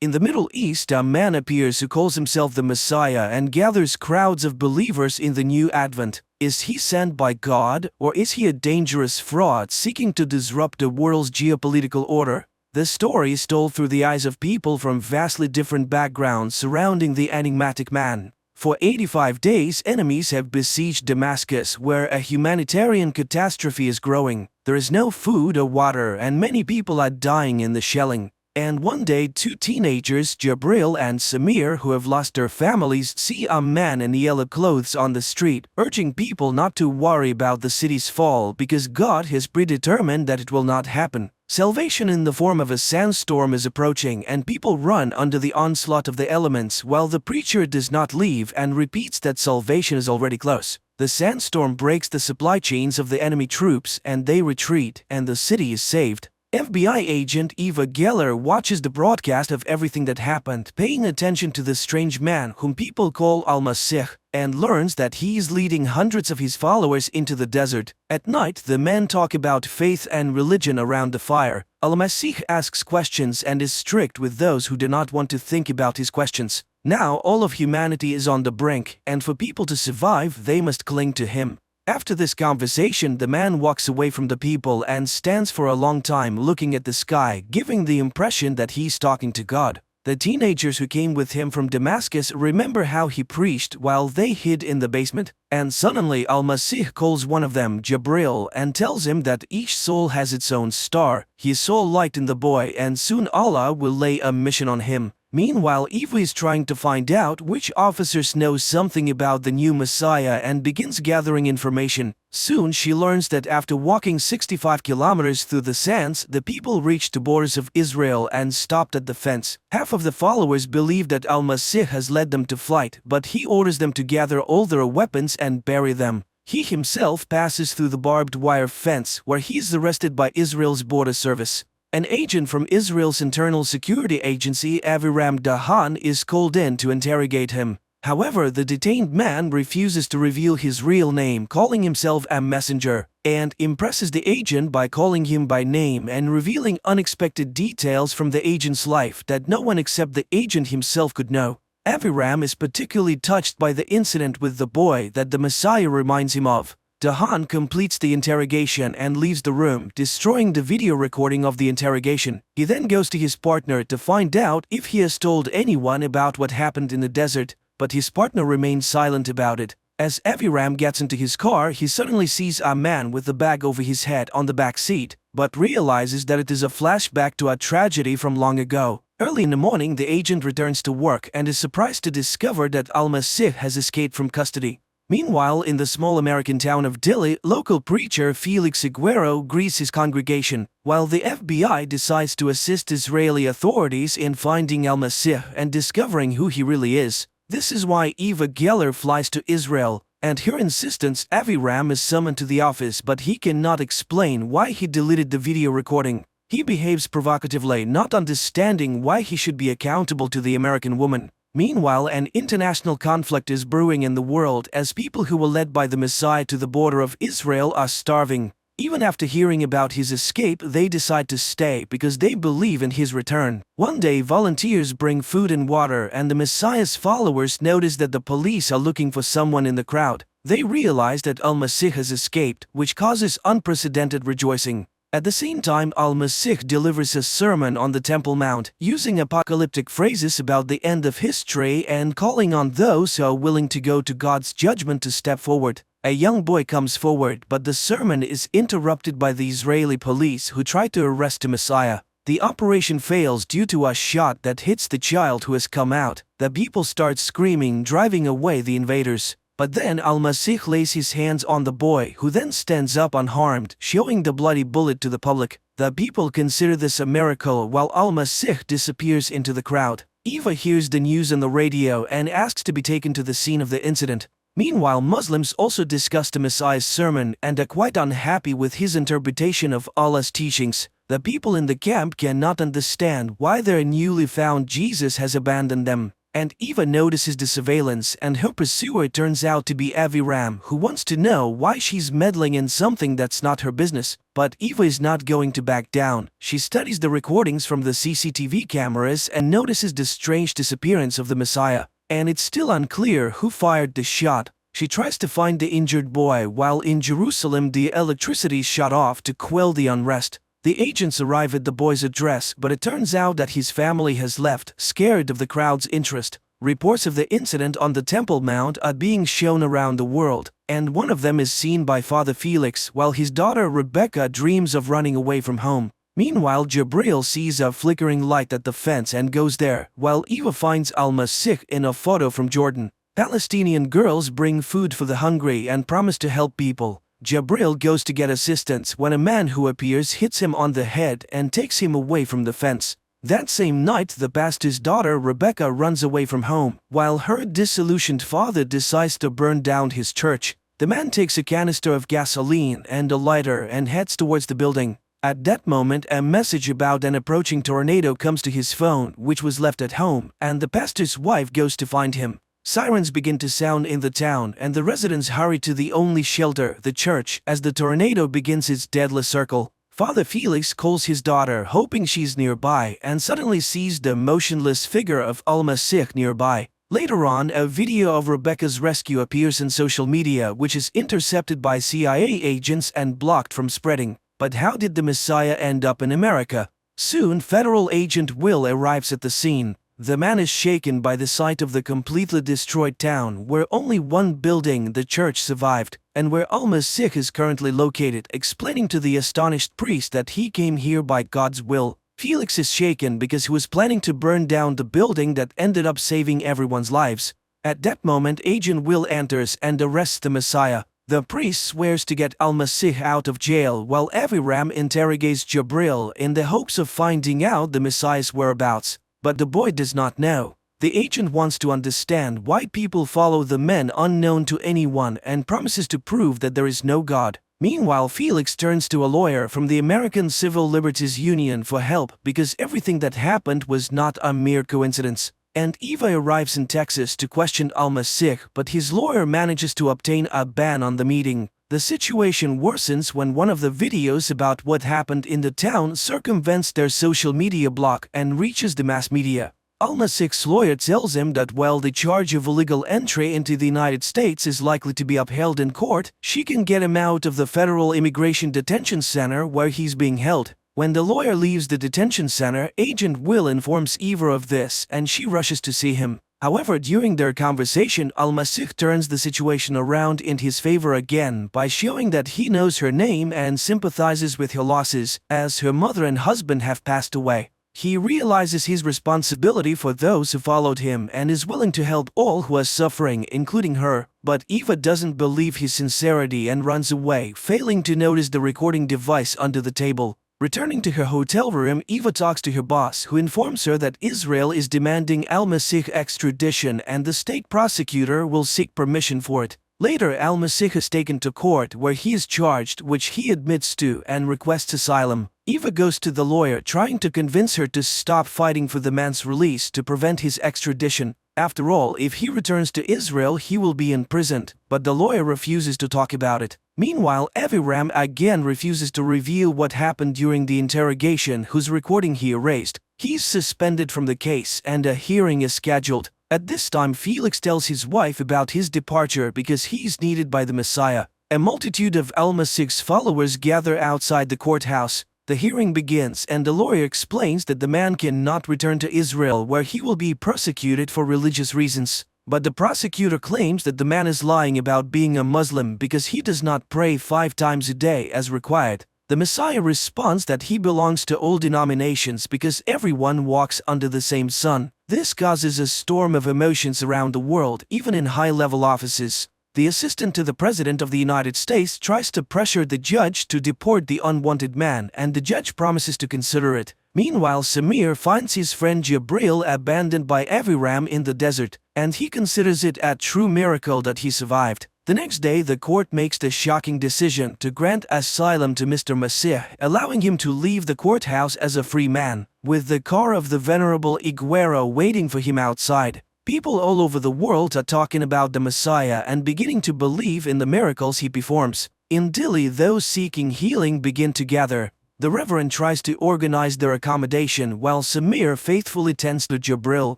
In the Middle East, a man appears who calls himself the Messiah and gathers crowds of believers in the new Advent. Is he sent by God, or is he a dangerous fraud seeking to disrupt the world's geopolitical order? The story is told through the eyes of people from vastly different backgrounds surrounding the enigmatic man. For 85 days, enemies have besieged Damascus, where a humanitarian catastrophe is growing. There is no food or water, and many people are dying in the shelling. And one day, two teenagers, Jabril and Samir, who have lost their families, see a man in yellow clothes on the street, urging people not to worry about the city's fall because God has predetermined that it will not happen. Salvation in the form of a sandstorm is approaching, and people run under the onslaught of the elements while the preacher does not leave and repeats that salvation is already close. The sandstorm breaks the supply chains of the enemy troops and they retreat, and the city is saved. FBI agent Eva Geller watches the broadcast of everything that happened, paying attention to the strange man whom people call Al-Masih, and learns that he is leading hundreds of his followers into the desert. At night, the men talk about faith and religion around the fire. Al-Masih asks questions and is strict with those who do not want to think about his questions. Now all of humanity is on the brink, and for people to survive, they must cling to him. After this conversation, the man walks away from the people and stands for a long time looking at the sky, giving the impression that he's talking to God. The teenagers who came with him from Damascus remember how he preached while they hid in the basement, and suddenly Al-Masih calls one of them, Jabril, and tells him that each soul has its own star. He saw light in the boy, and soon Allah will lay a mission on him. Meanwhile, Eva is trying to find out which officers know something about the new Messiah and begins gathering information. Soon she learns that after walking 65 kilometers through the sands, the people reached the borders of Israel and stopped at the fence. Half of the followers believe that Al-Masih has led them to flight, but he orders them to gather all their weapons and bury them. He himself passes through the barbed wire fence, where he is arrested by Israel's border service. An agent from Israel's internal security agency, Aviram Dahan, is called in to interrogate him. However, the detained man refuses to reveal his real name, calling himself a messenger, and impresses the agent by calling him by name and revealing unexpected details from the agent's life that no one except the agent himself could know. Aviram is particularly touched by the incident with the boy that the Messiah reminds him of. Dahan completes the interrogation and leaves the room, destroying the video recording of the interrogation. He then goes to his partner to find out if he has told anyone about what happened in the desert, but his partner remains silent about it. As Aviram gets into his car, he suddenly sees a man with a bag over his head on the back seat, but realizes that it is a flashback to a tragedy from long ago. Early in the morning, the agent returns to work and is surprised to discover that Al-Masih has escaped from custody. Meanwhile, in the small American town of Dili, local preacher Felix Aguero greets his congregation, while the FBI decides to assist Israeli authorities in finding Al-Masih and discovering who he really is. This is why Eva Geller flies to Israel, and her insistence, Aviram is summoned to the office, but he cannot explain why he deleted the video recording. He behaves provocatively, not understanding why he should be accountable to the American woman. Meanwhile, an international conflict is brewing in the world as people who were led by the Messiah to the border of Israel are starving. Even after hearing about his escape, they decide to stay because they believe in his return. One day, volunteers bring food and water, and the Messiah's followers notice that the police are looking for someone in the crowd. They realize that Al-Masih has escaped, which causes unprecedented rejoicing. At the same time, Al-Masih delivers a sermon on the Temple Mount, using apocalyptic phrases about the end of history and calling on those who are willing to go to God's judgment to step forward. A young boy comes forward, but the sermon is interrupted by the Israeli police who try to arrest the Messiah. The operation fails due to a shot that hits the child who has come out. The people start screaming, driving away the invaders. But then Al-Masih lays his hands on the boy, who then stands up unharmed, showing the bloody bullet to the public. The people consider this a miracle while Al-Masih disappears into the crowd. Eva hears the news on the radio and asks to be taken to the scene of the incident. Meanwhile, Muslims also discuss the Messiah's sermon and are quite unhappy with his interpretation of Allah's teachings. The people in the camp cannot understand why their newly found Jesus has abandoned them. and Eva notices the surveillance, and her pursuer turns out to be Aviram, who wants to know why she's meddling in something that's not her business. But Eva is not going to back down. She studies the recordings from the CCTV cameras and notices the strange disappearance of the Messiah. And it's still unclear who fired the shot. She tries to find the injured boy while in Jerusalem the electricity is shut off to quell the unrest. The agents arrive at the boy's address, but it turns out that his family has left, scared of the crowd's interest. Reports of the incident on the Temple Mount are being shown around the world, and one of them is seen by Father Felix while his daughter Rebecca dreams of running away from home. Meanwhile, Jabril sees a flickering light at the fence and goes there, while Eva finds Al-Masih in a photo from Jordan. Palestinian girls bring food for the hungry and promise to help people. Jabril goes to get assistance when a man who appears hits him on the head and takes him away from the fence. That same night, the pastor's daughter Rebecca runs away from home, while her disillusioned father decides to burn down his church. The man takes a canister of gasoline and a lighter and heads towards the building. At that moment, a message about an approaching tornado comes to his phone, which was left at home, and the pastor's wife goes to find him. Sirens begin to sound in the town, and the residents hurry to the only shelter, the church, as the tornado begins its deadly circle. Father Felix calls his daughter, hoping she's nearby, and suddenly sees the motionless figure of Al-Masih nearby. Later on, a video of Rebecca's rescue appears in social media, which is intercepted by CIA agents and blocked from spreading. But how did the Messiah end up in America? Soon, Federal Agent Will arrives at the scene. The man is shaken by the sight of the completely destroyed town, where only one building, the church, survived, and where Al-Masih is currently located, explaining to the astonished priest that he came here by God's will. Felix is shaken because he was planning to burn down the building that ended up saving everyone's lives. At that moment, Agent Will enters and arrests the Messiah. The priest swears to get Al-Masih out of jail, while Aviram interrogates Jabril in the hopes of finding out the Messiah's whereabouts. But the boy does not know. The agent wants to understand why people follow the men unknown to anyone and promises to prove that there is no God. Meanwhile, Felix turns to a lawyer from the American Civil Liberties Union for help because everything that happened was not a mere coincidence. And Eva arrives in Texas to question Al-Masih, but his lawyer manages to obtain a ban on the meeting. The situation worsens when one of the videos about what happened in the town circumvents their social media block and reaches the mass media. Al-Masih's lawyer tells him that while the charge of illegal entry into the United States is likely to be upheld in court, she can get him out of the federal immigration detention center where he's being held. When the lawyer leaves the detention center, Agent Will informs Eva of this and she rushes to see him. However, during their conversation, Al-Masih turns the situation around in his favor again by showing that he knows her name and sympathizes with her losses, as her mother and husband have passed away. He realizes his responsibility for those who followed him and is willing to help all who are suffering, including her. But Eva doesn't believe his sincerity and runs away, failing to notice the recording device under the table. Returning to her hotel room, Eva talks to her boss, who informs her that Israel is demanding Al-Masih extradition and the state prosecutor will seek permission for it. Later, Al-Masih is taken to court where he is charged, which he admits to, and requests asylum. Eva goes to the lawyer, trying to convince her to stop fighting for the man's release to prevent his extradition. After all, if he returns to Israel, he will be imprisoned, but the lawyer refuses to talk about it. Meanwhile, Aviram again refuses to reveal what happened during the interrogation, whose recording he erased. He's suspended from the case and a hearing is scheduled. At this time, Felix tells his wife about his departure because he's needed by the Messiah. A multitude of Al-Masih's followers gather outside the courthouse. The hearing begins and the lawyer explains that the man cannot return to Israel where he will be persecuted for religious reasons. But the prosecutor claims that the man is lying about being a Muslim because he does not pray 5 times a day as required. The Messiah responds that he belongs to all denominations because everyone walks under the same sun. This causes a storm of emotions around the world, even in high-level offices. The assistant to the President of the United States tries to pressure the judge to deport the unwanted man, and the judge promises to consider it. Meanwhile, Samir finds his friend Jabril abandoned by Aviram in the desert, and he considers it a true miracle that he survived. The next day, the court makes the shocking decision to grant asylum to Mr. Masih, allowing him to leave the courthouse as a free man, with the car of the Venerable Iguero waiting for him outside. People all over the world are talking about the Messiah and beginning to believe in the miracles he performs. In Delhi, those seeking healing begin to gather. The Reverend tries to organize their accommodation while Samir faithfully tends to Jabril.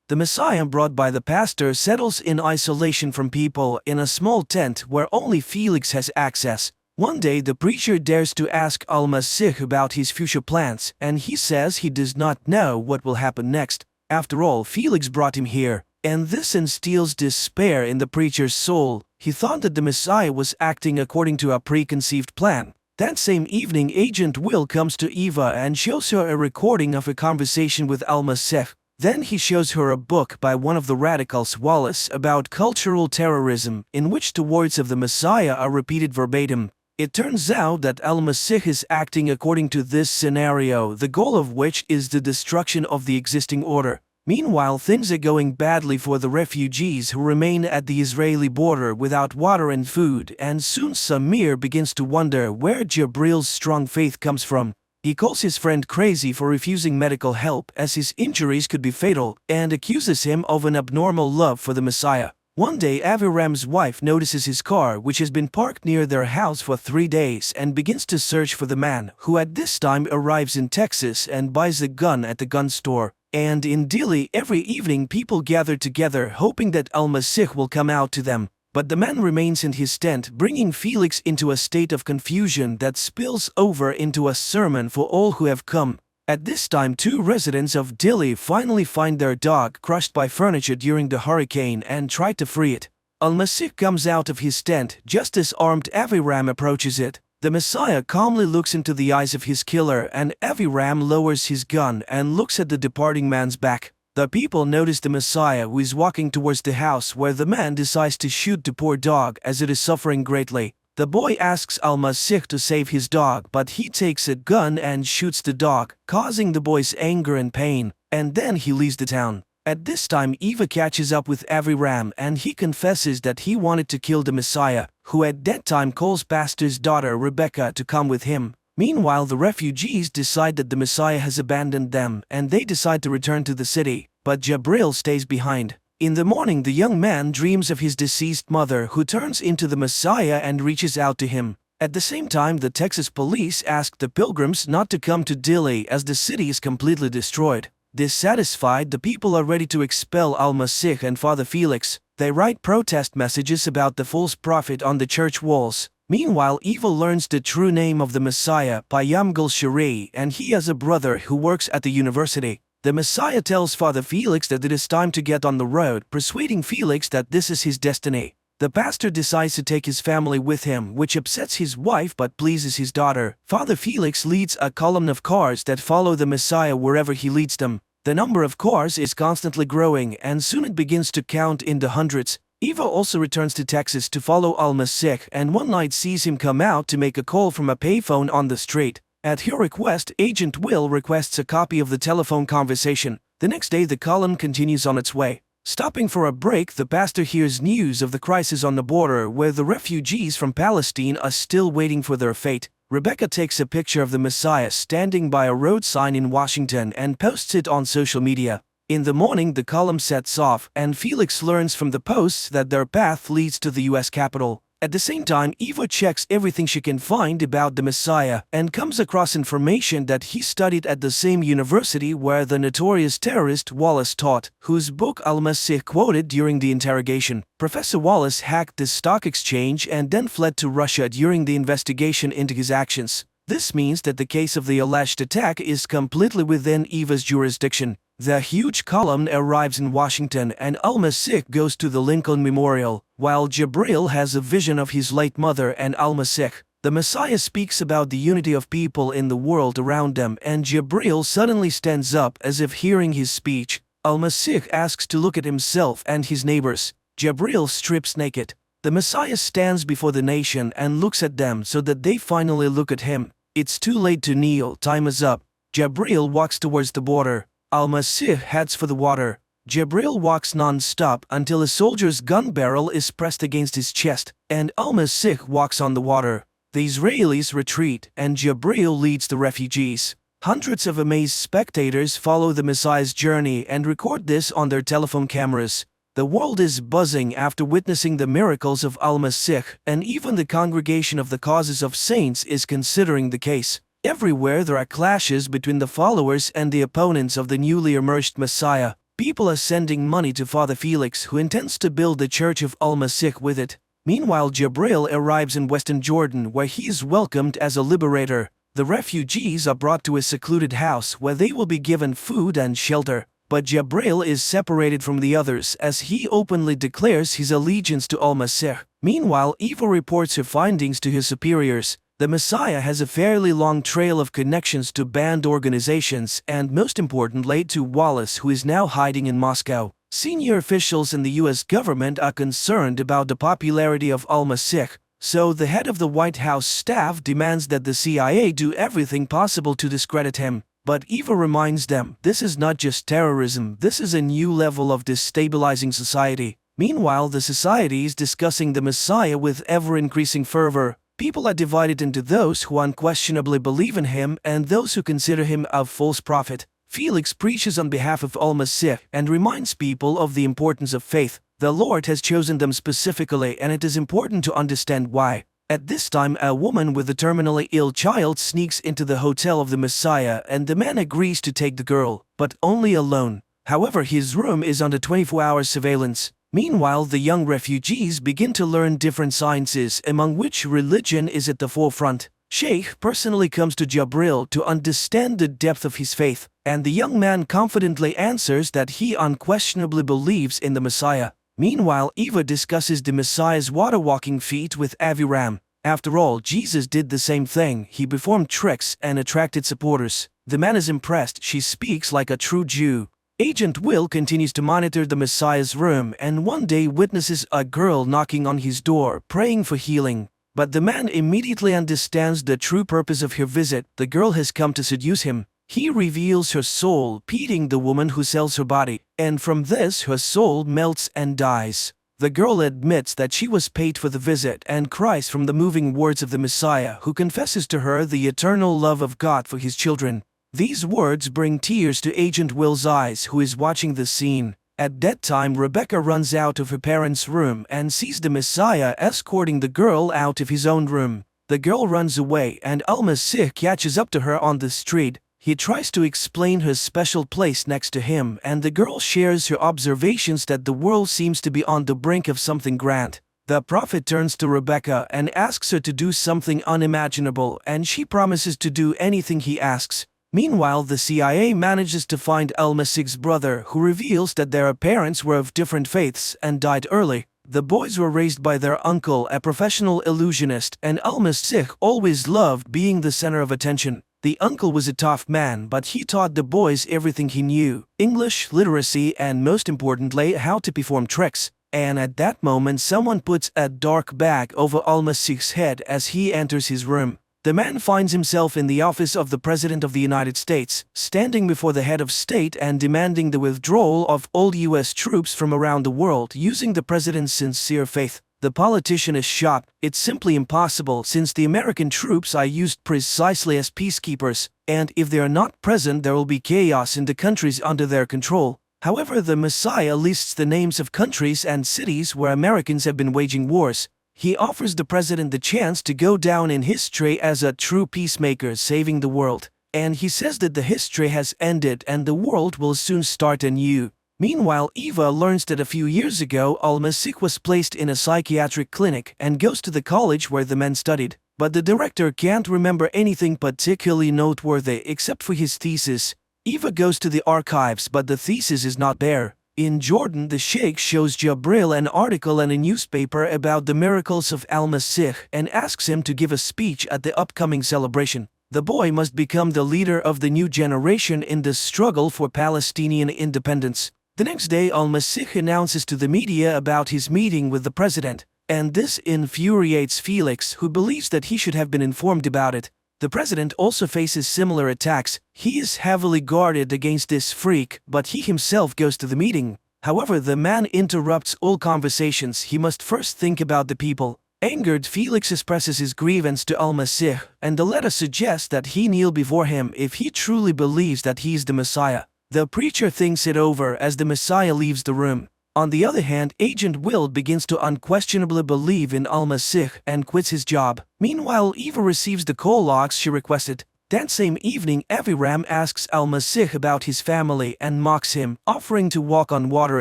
The Messiah brought by the pastor settles in isolation from people in a small tent where only Felix has access. One day the preacher dares to ask Al-Masih about his future plans, and he says he does not know what will happen next. After all, Felix brought him here, and this instills despair in the preacher's soul. He thought that the Messiah was acting according to a preconceived plan. That same evening, Agent Will comes to Eva and shows her a recording of a conversation with Al-Masih. Then he shows her a book by one of the radicals, Wallace, about cultural terrorism, in which the words of the Messiah are repeated verbatim. It turns out that Al-Masih is acting according to this scenario, the goal of which is the destruction of the existing order. Meanwhile, things are going badly for the refugees who remain at the Israeli border without water and food, and soon Samir begins to wonder where Jabril's strong faith comes from. He calls his friend crazy for refusing medical help as his injuries could be fatal, and accuses him of an abnormal love for the Messiah. One day, Aviram's wife notices his car, which has been parked near their house for 3 days, and begins to search for the man, who at this time arrives in Texas and buys a gun at the gun store. And in Delhi, every evening people gather together hoping that Al-Masih will come out to them. But the man remains in his tent, bringing Felix into a state of confusion that spills over into a sermon for all who have come. At this time, 2 residents of Delhi finally find their dog crushed by furniture during the hurricane and try to free it. Al-Masih comes out of his tent just as armed Aviram approaches it. The Messiah calmly looks into the eyes of his killer, and Aviram lowers his gun and looks at the departing man's back. The people notice the Messiah, who is walking towards the house where the man decides to shoot the poor dog as it is suffering greatly. The boy asks Al-Masih to save his dog, but he takes a gun and shoots the dog, causing the boy's anger and pain, and then he leaves the town. At this time, Eva catches up with Aviram and he confesses that he wanted to kill the Messiah, who at that time calls pastor's daughter Rebecca to come with him. Meanwhile, the refugees decide that the Messiah has abandoned them and they decide to return to the city, but Jabril stays behind. In the morning, the young man dreams of his deceased mother, who turns into the Messiah and reaches out to him. At the same time, the Texas police ask the pilgrims not to come to Delhi as the city is completely destroyed. Dissatisfied, the people are ready to expel Al-Masih and Father Felix. They write protest messages about the false prophet on the church walls. Meanwhile, Eva learns the true name of the Messiah, Payam Gul-Shari, and he has a brother who works at the university. The Messiah tells Father Felix that it is time to get on the road, persuading Felix that this is his destiny. The pastor decides to take his family with him, which upsets his wife but pleases his daughter. Father Felix leads a column of cars that follow the Messiah wherever he leads them. The number of cars is constantly growing, and soon it begins to count in the hundreds. Eva also returns to Texas to follow Al-Masih, and one night sees him come out to make a call from a payphone on the street. At her request, Agent Will requests a copy of the telephone conversation. The next day, the column continues on its way. Stopping for a break, the pastor hears news of the crisis on the border where the refugees from Palestine are still waiting for their fate. Rebecca takes a picture of the Messiah standing by a road sign in Washington and posts it on social media. In the morning, the column sets off, and Felix learns from the posts that their path leads to the US Capitol. At the same time, Eva checks everything she can find about the Messiah and comes across information that he studied at the same university where the notorious terrorist Wallace taught, whose book Al-Masih quoted during the interrogation. Professor Wallace hacked the stock exchange and then fled to Russia during the investigation into his actions. This means that the case of the alleged attack is completely within Eva's jurisdiction. The huge column arrives in Washington and Al-Masih goes to the Lincoln Memorial, while Jabril has a vision of his late mother and Al-Masih. The Messiah speaks about the unity of people in the world around them, and Jabril suddenly stands up as if hearing his speech. Al-Masih asks to look at himself and his neighbors. Jabril strips naked. The Messiah stands before the nation and looks at them so that they finally look at him. It's too late to kneel, time is up. Jabril walks towards the border. Al-Masih heads for the water. Jabril walks non-stop until a soldier's gun barrel is pressed against his chest, and Al-Masih walks on the water. The Israelis retreat, and Jabril leads the refugees. Hundreds of amazed spectators follow the Messiah's journey and record this on their telephone cameras. The world is buzzing after witnessing the miracles of Al-Masih, and even the Congregation of the Causes of Saints is considering the case. Everywhere there are clashes between the followers and the opponents of the newly emerged Messiah. People are sending money to Father Felix, who intends to build the Church of Al-Masih with it. Meanwhile, Jabril arrives in Western Jordan, where he is welcomed as a liberator. The refugees are brought to a secluded house where they will be given food and shelter. But Jabril is separated from the others as he openly declares his allegiance to Al-Masih. Meanwhile, Eva reports her findings to his superiors. The Messiah has a fairly long trail of connections to banned organizations and, most importantly, to Wallace, who is now hiding in Moscow. Senior officials in the US government are concerned about the popularity of Al-Masih, so the head of the White House staff demands that the CIA do everything possible to discredit him. But Eva reminds them, this is not just terrorism, this is a new level of destabilizing society. Meanwhile, the society is discussing the Messiah with ever-increasing fervor. People are divided into those who unquestionably believe in him and those who consider him a false prophet. Felix preaches on behalf of Al-Masih and reminds people of the importance of faith. The Lord has chosen them specifically, and it is important to understand why. At this time, a woman with a terminally ill child sneaks into the hotel of the Messiah, and the man agrees to take the girl, but only alone. However, his room is under 24-hour surveillance. Meanwhile, the young refugees begin to learn different sciences, among which religion is at the forefront. Sheikh personally comes to Jabril to understand the depth of his faith, and the young man confidently answers that he unquestionably believes in the Messiah. Meanwhile, Eva discusses the Messiah's water-walking feat with Aviram. After all, Jesus did the same thing. He performed tricks and attracted supporters. The man is impressed. She speaks like a true Jew. Agent Will continues to monitor the Messiah's room and one day witnesses a girl knocking on his door, praying for healing. But the man immediately understands the true purpose of her visit. The girl has come to seduce him. He reveals her soul, pitying the woman who sells her body, and from this her soul melts and dies. The girl admits that she was paid for the visit and cries from the moving words of the Messiah, who confesses to her the eternal love of God for his children. These words bring tears to Agent Will's eyes, who is watching the scene. At that time, Rebecca runs out of her parents' room and sees the Messiah escorting the girl out of his own room. The girl runs away and Al-Masih catches up to her on the street. He tries to explain her special place next to him, and the girl shares her observations that the world seems to be on the brink of something grand. The prophet turns to Rebecca and asks her to do something unimaginable, and she promises to do anything he asks. Meanwhile, the CIA manages to find Al-Masih's brother, who reveals that their parents were of different faiths and died early. The boys were raised by their uncle, a professional illusionist, and Al-Masih always loved being the center of attention. The uncle was a tough man, but he taught the boys everything he knew: English, literacy, and most importantly, how to perform tricks. And at that moment, someone puts a dark bag over Al-Masih's head as he enters his room. The man finds himself in the office of the President of the United States, standing before the head of state and demanding the withdrawal of all US troops from around the world using the president's sincere faith. The politician is shocked. It's simply impossible, since the American troops are used precisely as peacekeepers, and if they are not present, there will be chaos in the countries under their control. However, the Messiah lists the names of countries and cities where Americans have been waging wars. He offers the president the chance to go down in history as a true peacemaker saving the world. And he says that the history has ended and the world will soon start anew. Meanwhile, Eva learns that a few years ago, Al-Masih was placed in a psychiatric clinic and goes to the college where the men studied. But the director can't remember anything particularly noteworthy except for his thesis. Eva goes to the archives, but the thesis is not there. In Jordan, the Sheikh shows Jabril an article in a newspaper about the miracles of Al-Masih and asks him to give a speech at the upcoming celebration. The boy must become the leader of the new generation in the struggle for Palestinian independence. The next day, Al-Masih announces to the media about his meeting with the president, and this infuriates Felix, who believes that he should have been informed about it. The president also faces similar attacks. He is heavily guarded against this freak, but he himself goes to the meeting. However, the man interrupts all conversations. He must first think about the people. Angered, Felix expresses his grievance to Al-Masih, and the letter suggests that he kneel before him if he truly believes that he is the Messiah. The preacher thinks it over as the Messiah leaves the room. On the other hand, Agent Will begins to unquestionably believe in Al-Masih and quits his job. Meanwhile, Eva receives the call logs she requested. That same evening, Aviram asks Al-Masih about his family and mocks him, offering to walk on water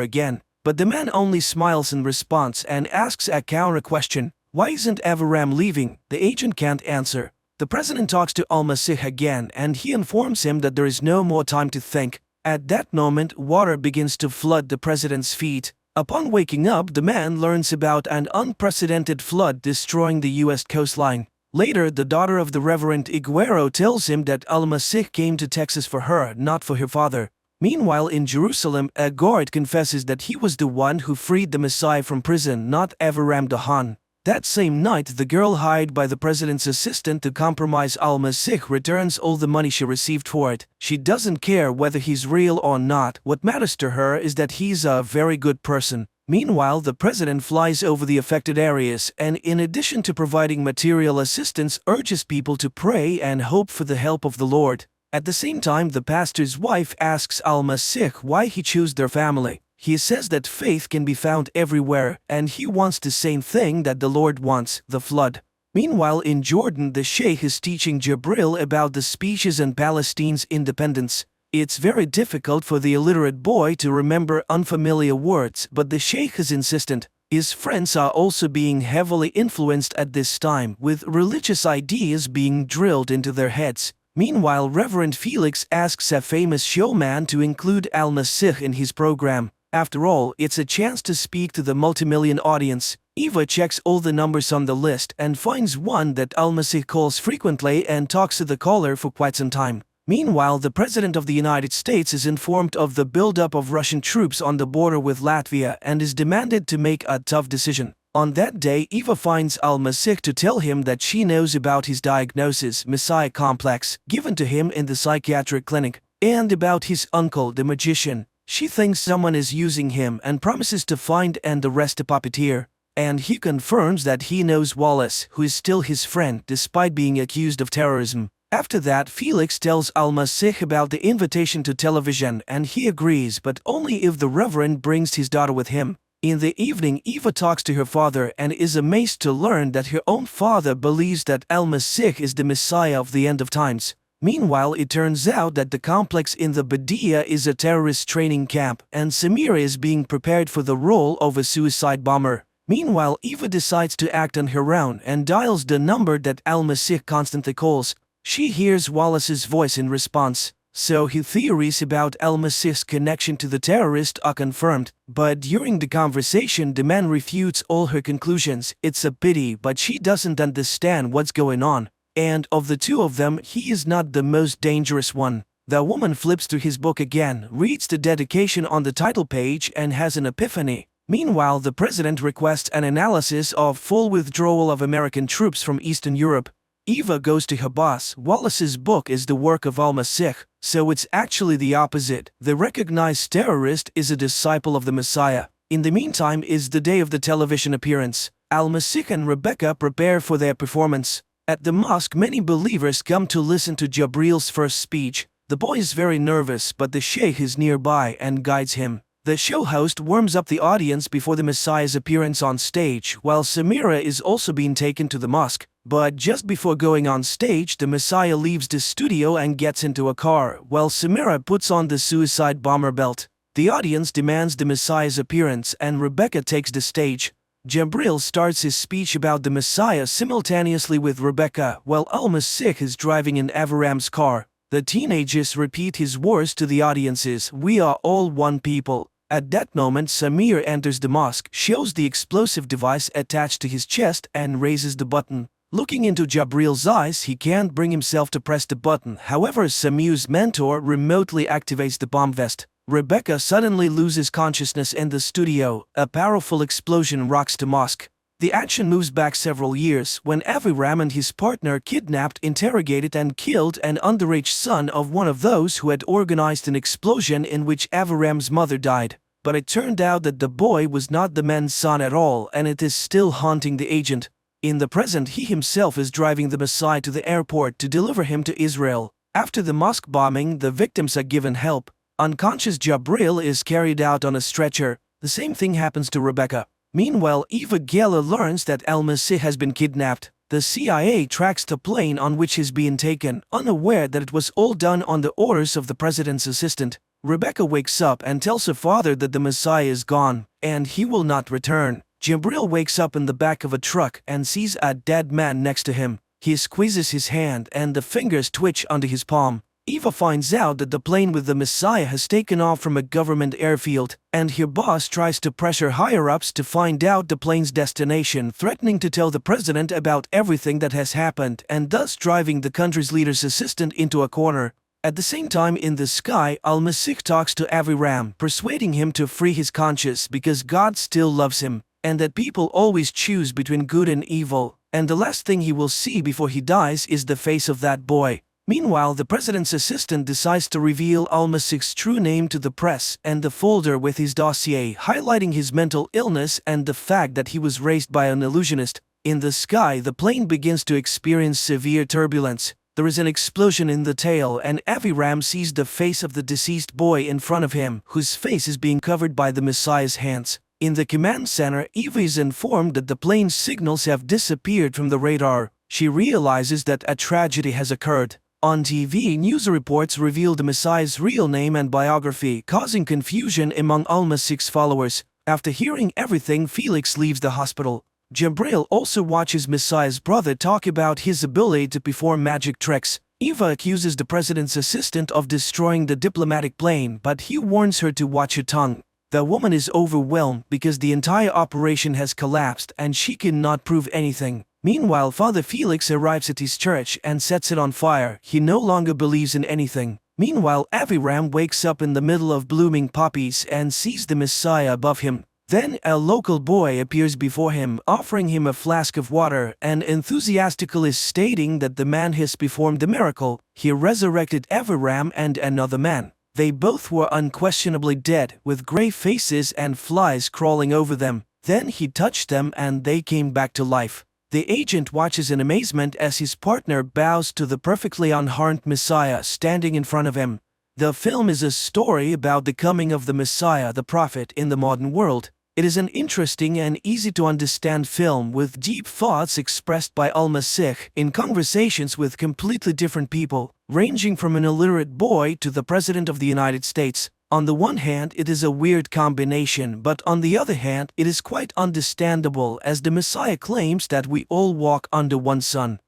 again. But the man only smiles in response and asks a counter question. Why isn't Aviram leaving? The agent can't answer. The president talks to Al-Masih again and he informs him that there is no more time to think. At that moment, water begins to flood the president's feet. Upon waking up, the man learns about an unprecedented flood destroying the U.S. coastline. Later, the daughter of the Reverend Iguero tells him that Al-Masih came to Texas for her, not for her father. Meanwhile, in Jerusalem, a guard confesses that he was the one who freed the Messiah from prison, not Aviram Dahan. That same night, the girl hired by the president's assistant to compromise Al-Masih returns all the money she received for it. She doesn't care whether he's real or not. What matters to her is that he's a very good person. Meanwhile, the president flies over the affected areas and, in addition to providing material assistance, urges people to pray and hope for the help of the Lord. At the same time, the pastor's wife asks Al-Masih why he chose their family. He says that faith can be found everywhere, and he wants the same thing that the Lord wants, the flood. Meanwhile, in Jordan, the Sheikh is teaching Jabril about the speeches and Palestine's independence. It's very difficult for the illiterate boy to remember unfamiliar words, but the Sheikh is insistent. His friends are also being heavily influenced at this time, with religious ideas being drilled into their heads. Meanwhile, Reverend Felix asks a famous showman to include Al-Masih in his program. After all, it's a chance to speak to the multimillion audience. Eva checks all the numbers on the list and finds one that Al-Masih calls frequently and talks to the caller for quite some time. Meanwhile, the President of the United States is informed of the buildup of Russian troops on the border with Latvia and is demanded to make a tough decision. On that day, Eva finds Al-Masih to tell him that she knows about his diagnosis, Messiah complex, given to him in the psychiatric clinic, and about his uncle, the magician. She thinks someone is using him and promises to find and arrest the puppeteer. And he confirms that he knows Wallace, who is still his friend despite being accused of terrorism. After that, Felix tells Al-Masih about the invitation to television and he agrees, but only if the Reverend brings his daughter with him. In the evening, Eva talks to her father and is amazed to learn that her own father believes that Al-Masih is the Messiah of the end of times. Meanwhile, it turns out that the complex in the Badia is a terrorist training camp and Samira is being prepared for the role of a suicide bomber. Meanwhile, Eva decides to act on her own and dials the number that Al-Masih constantly calls. She hears Wallace's voice in response, so her theories about Al-Masih's connection to the terrorist are confirmed. But during the conversation, the man refutes all her conclusions. It's a pity, but she doesn't understand what's going on. And of the two of them, he is not the most dangerous one. The woman flips through his book again, reads the dedication on the title page and has an epiphany. Meanwhile, the president requests an analysis of full withdrawal of American troops from Eastern Europe. Eva goes to her boss. Wallace's book is the work of Al-Masih, so it's actually the opposite. The recognized terrorist is a disciple of the Messiah. In the meantime is the day of the television appearance. Al-Masih and Rebecca prepare for their performance. At the mosque, many believers come to listen to Jabril's first speech. The boy is very nervous, but the sheikh is nearby and guides him. The show host warms up the audience before the Messiah's appearance on stage, while Samira is also being taken to the mosque. But just before going on stage, the Messiah leaves the studio and gets into a car, while Samira puts on the suicide bomber belt. The audience demands the Messiah's appearance and Rebecca takes the stage. Jabril starts his speech about the Messiah simultaneously with Rebecca, while Al-Masih is driving in Aviram's car. The teenagers repeat his words to the audiences, "We are all one people." At that moment, Samir enters the mosque, shows the explosive device attached to his chest and raises the button. Looking into Jabril's eyes, he can't bring himself to press the button. However, Samir's mentor remotely activates the bomb vest. Rebecca suddenly loses consciousness in the studio. A powerful explosion rocks the mosque. The action moves back several years when Aviram and his partner kidnapped, interrogated and killed an underage son of one of those who had organized an explosion in which Aviram's mother died. But it turned out that the boy was not the man's son at all, and it is still haunting the agent. In the present, he himself is driving the Messiah to the airport to deliver him to Israel. After the mosque bombing, the victims are given help. Unconscious Jabril is carried out on a stretcher. The same thing happens to Rebecca. Meanwhile, Eva Geller learns that Al-Masih has been kidnapped. The CIA tracks the plane on which he's being taken, unaware that it was all done on the orders of the president's assistant. Rebecca wakes up and tells her father that the Messiah is gone, and he will not return. Jibril wakes up in the back of a truck and sees a dead man next to him. He squeezes his hand and the fingers twitch under his palm. Eva finds out that the plane with the Messiah has taken off from a government airfield, and her boss tries to pressure higher-ups to find out the plane's destination, threatening to tell the president about everything that has happened and thus driving the country's leader's assistant into a corner. At the same time, in the sky, Al-Masih talks to Aviram, persuading him to free his conscience because God still loves him, and that people always choose between good and evil, and the last thing he will see before he dies is the face of that boy. Meanwhile, the president's assistant decides to reveal Al-Masih's true name to the press and the folder with his dossier, highlighting his mental illness and the fact that he was raised by an illusionist. In the sky, the plane begins to experience severe turbulence. There is an explosion in the tail, and Aviram sees the face of the deceased boy in front of him, whose face is being covered by the Messiah's hands. In the command center, Eva is informed that the plane's signals have disappeared from the radar. She realizes that a tragedy has occurred. On TV, news reports reveal the Messiah's real name and biography, causing confusion among Al-Masih's followers. After hearing everything, Felix leaves the hospital. Jibril also watches Messiah's brother talk about his ability to perform magic tricks. Eva accuses the president's assistant of destroying the diplomatic plane, but he warns her to watch her tongue. The woman is overwhelmed because the entire operation has collapsed and she cannot prove anything. Meanwhile, Father Felix arrives at his church and sets it on fire. He no longer believes in anything. Meanwhile, Aviram wakes up in the middle of blooming poppies and sees the Messiah above him. Then a local boy appears before him, offering him a flask of water and enthusiastically stating that the man has performed the miracle. He resurrected Aviram and another man. They both were unquestionably dead, with gray faces and flies crawling over them. Then he touched them and they came back to life. The agent watches in amazement as his partner bows to the perfectly unharmed Messiah standing in front of him. The film is a story about the coming of the Messiah, the prophet, in the modern world. It is an interesting and easy-to-understand film with deep thoughts expressed by Al-Masih in conversations with completely different people, ranging from an illiterate boy to the President of the United States. On the one hand, it is a weird combination, but on the other hand, it is quite understandable as the Messiah claims that we all walk under one sun.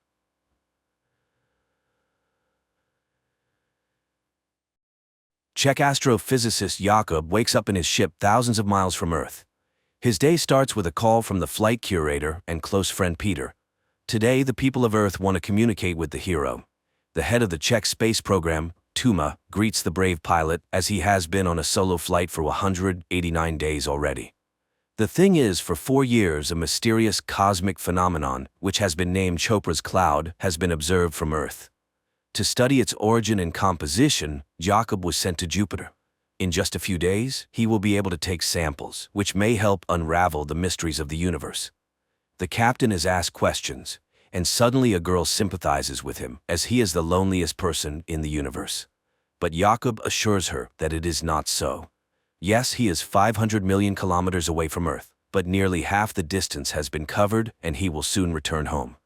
Czech astrophysicist Jakub wakes up in his ship thousands of miles from Earth. His day starts with a call from the flight curator and close friend Peter. Today, the people of Earth want to communicate with the hero. The head of the Czech space program, Tuma, greets the brave pilot as he has been on a solo flight for 189 days already. The thing is, for 4 years, a mysterious cosmic phenomenon, which has been named Chopra's Cloud, has been observed from Earth. To study its origin and composition, Jakub was sent to Jupiter. In just a few days, he will be able to take samples, which may help unravel the mysteries of the universe. The captain is asked questions, and suddenly a girl sympathizes with him, as he is the loneliest person in the universe. But Jakub assures her that it is not so. Yes, he is 500 million kilometers away from Earth, but nearly half the distance has been covered and he will soon return home.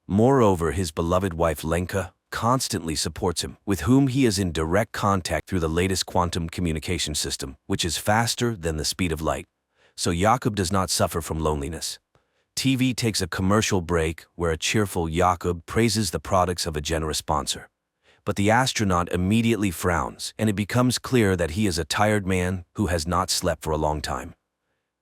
Moreover, his beloved wife Lenka constantly supports him, with whom he is in direct contact through the latest quantum communication system, which is faster than the speed of light. So Jakub does not suffer from loneliness. TV takes a commercial break where a cheerful Jakub praises the products of a generous sponsor. But the astronaut immediately frowns, and it becomes clear that he is a tired man who has not slept for a long time.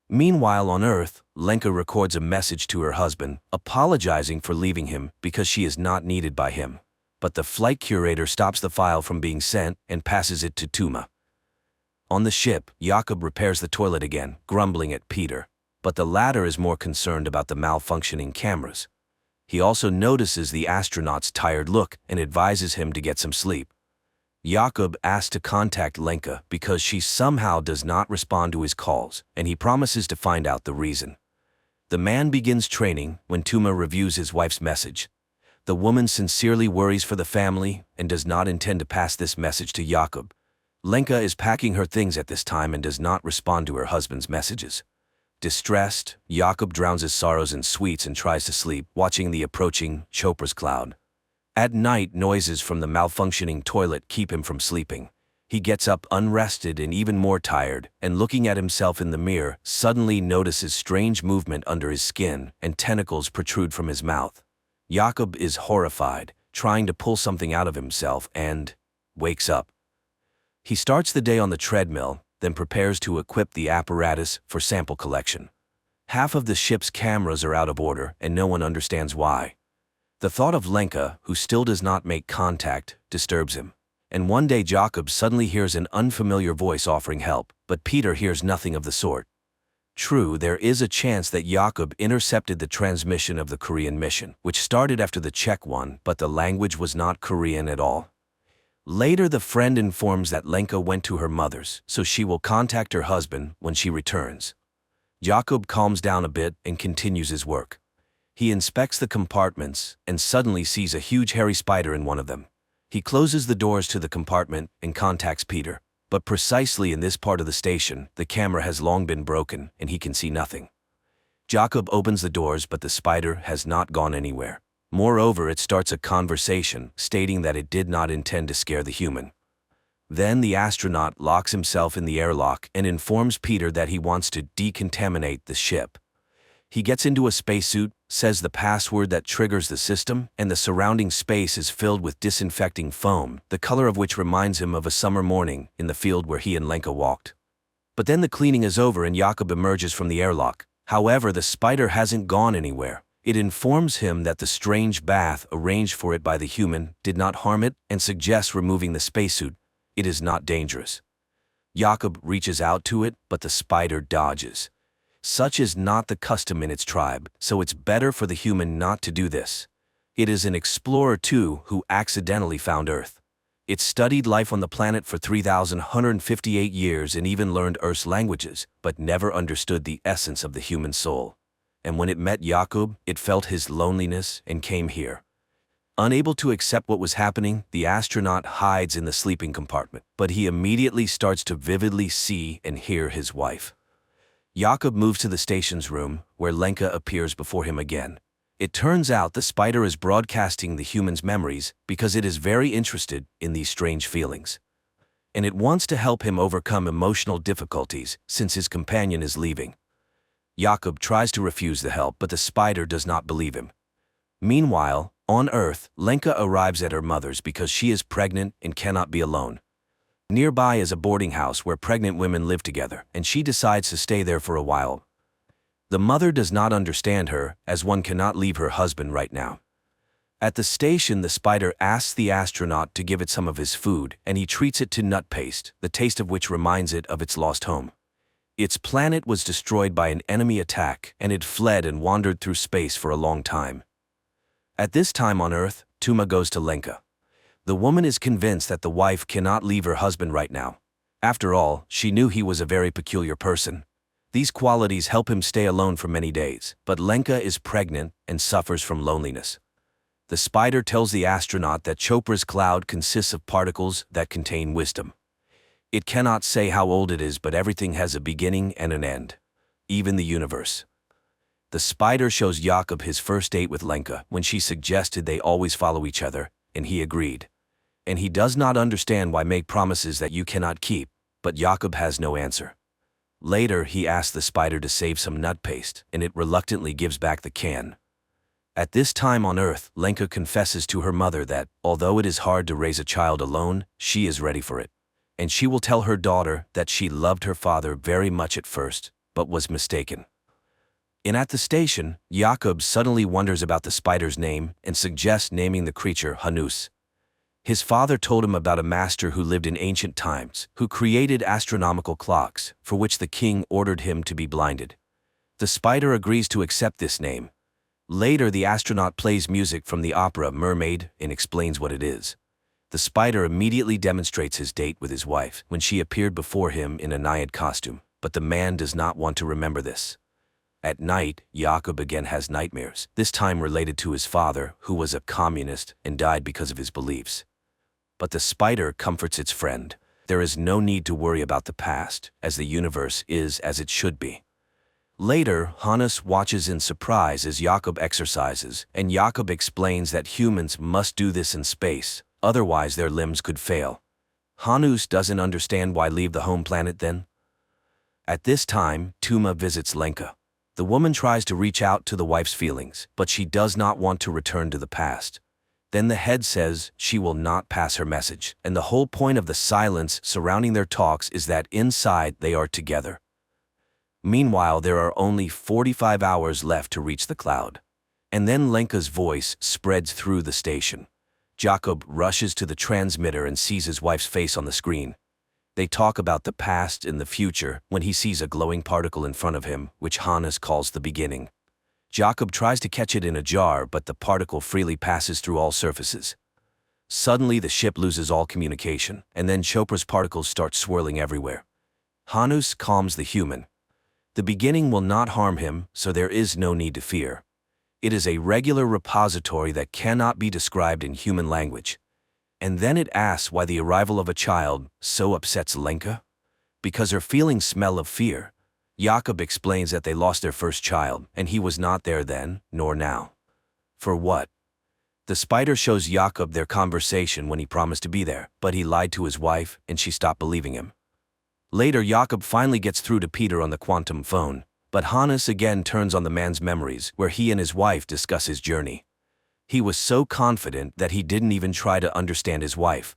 Meanwhile, on Earth, Lenka records a message to her husband, apologizing for leaving him because she is not needed by him. But the flight curator stops the file from being sent and passes it to Tuma. On the ship, Jakub repairs the toilet again, grumbling at Peter. But the latter is more concerned about the malfunctioning cameras. He also notices the astronaut's tired look and advises him to get some sleep. Jakub asks to contact Lenka because she somehow does not respond to his calls, and he promises to find out the reason. The man begins training when Tuma reviews his wife's message. The woman sincerely worries for the family and does not intend to pass this message to Jakub. Lenka is packing her things at this time and does not respond to her husband's messages. Distressed, Jakob drowns his sorrows in sweets and tries to sleep, watching the approaching Chopra's cloud. At night, noises from the malfunctioning toilet keep him from sleeping. He gets up unrested and even more tired, and looking at himself in the mirror, suddenly notices strange movement under his skin and tentacles protrude from his mouth. Jakob is horrified, trying to pull something out of himself, and wakes up. He starts the day on the treadmill, then prepares to equip the apparatus for sample collection. Half of the ship's cameras are out of order, and no one understands why. The thought of Lenka, who still does not make contact, disturbs him. And one day Jakob suddenly hears an unfamiliar voice offering help, but Peter hears nothing of the sort. True, there is a chance that Jakob intercepted the transmission of the Korean mission, which started after the Czech one, but the language was not Korean at all. Later, the friend informs that Lenka went to her mother's, so she will contact her husband when she returns. Jakob calms down a bit and continues his work. He inspects the compartments and suddenly sees a huge hairy spider in one of them. He closes the doors to the compartment and contacts Peter, but precisely in this part of the station, the camera has long been broken and he can see nothing. Jakob opens the doors, but the spider has not gone anywhere. Moreover, it starts a conversation, stating that it did not intend to scare the human. Then the astronaut locks himself in the airlock and informs Peter that he wants to decontaminate the ship. He gets into a spacesuit, says the password that triggers the system, and the surrounding space is filled with disinfecting foam, the color of which reminds him of a summer morning in the field where he and Lenka walked. But then the cleaning is over and Jakob emerges from the airlock. However, the spider hasn't gone anywhere. It informs him that the strange bath arranged for it by the human did not harm it and suggests removing the spacesuit. It is not dangerous. Jakob reaches out to it, but the spider dodges. Such is not the custom in its tribe, so it's better for the human not to do this. It is an explorer too who accidentally found Earth. It studied life on the planet for 3,158 years and even learned Earth's languages, but never understood the essence of the human soul. And when it met Jakob, it felt his loneliness and came here. Unable to accept what was happening, the astronaut hides in the sleeping compartment, but he immediately starts to vividly see and hear his wife. Jakob moves to the station's room, where Lenka appears before him again. It turns out the spider is broadcasting the human's memories because it is very interested in these strange feelings. And it wants to help him overcome emotional difficulties since his companion is leaving. Jakob tries to refuse the help, but the spider does not believe him. Meanwhile, on Earth, Lenka arrives at her mother's because she is pregnant and cannot be alone. Nearby is a boarding house where pregnant women live together, and she decides to stay there for a while. The mother does not understand her, as one cannot leave her husband right now. At the station, the spider asks the astronaut to give it some of his food, and he treats it to nut paste, the taste of which reminds it of its lost home. Its planet was destroyed by an enemy attack, and it fled and wandered through space for a long time. At this time on Earth, Tuma goes to Lenka. The woman is convinced that the wife cannot leave her husband right now. After all, she knew he was a very peculiar person. These qualities help him stay alone for many days, but Lenka is pregnant and suffers from loneliness. The spider tells the astronaut that Chopra's cloud consists of particles that contain wisdom. It cannot say how old it is, but everything has a beginning and an end, even the universe. The spider shows Jakob his first date with Lenka when she suggested they always follow each other, and he agreed. And he does not understand why make promises that you cannot keep, but Jakob has no answer. Later, he asks the spider to save some nut paste, and it reluctantly gives back the can. At this time on Earth, Lenka confesses to her mother that, although it is hard to raise a child alone, she is ready for it. And she will tell her daughter that she loved her father very much at first, but was mistaken. And at the station, Jakob suddenly wonders about the spider's name and suggests naming the creature Hanus. His father told him about a master who lived in ancient times, who created astronomical clocks, for which the king ordered him to be blinded. The spider agrees to accept this name. Later, the astronaut plays music from the opera Mermaid and explains what it is. The spider immediately demonstrates his date with his wife when she appeared before him in a Naiad costume, but the man does not want to remember this. At night, Jakob again has nightmares, this time related to his father, who was a communist and died because of his beliefs. But the spider comforts its friend. there is no need to worry about the past, as the universe is as it should be. Later, Hannes watches in surprise as Jakob exercises, and Jakob explains that humans must do this in space, otherwise their limbs could fail. Hannes doesn't understand why leave the home planet then. At this time, Tuma visits Lenka. The woman tries to reach out to the wife's feelings, but she does not want to return to the past. Then the head says she will not pass her message, and the whole point of the silence surrounding their talks is that inside they are together. Meanwhile, there are only 45 hours left to reach the cloud. And then Lenka's voice spreads through the station. Jakob rushes to the transmitter and sees his wife's face on the screen. They talk about the past and the future when he sees a glowing particle in front of him, which Hannes calls the beginning. Jakob tries to catch it in a jar, but the particle freely passes through all surfaces. Suddenly, the ship loses all communication, and then Chopra's particles start swirling everywhere. Hannes calms the human. The beginning will not harm him, so there is no need to fear. It is a regular repository that cannot be described in human language. And then it asks why the arrival of a child so upsets Lenka. Because her feelings smell of fear. Jakob explains that they lost their first child, and he was not there then, nor now. For what? The spider shows Jakob their conversation when he promised to be there, but he lied to his wife, and she stopped believing him. Later, Jakob finally gets through to Peter on the quantum phone, but Hannes again turns on the man's memories, where he and his wife discuss his journey. He was so confident that he didn't even try to understand his wife.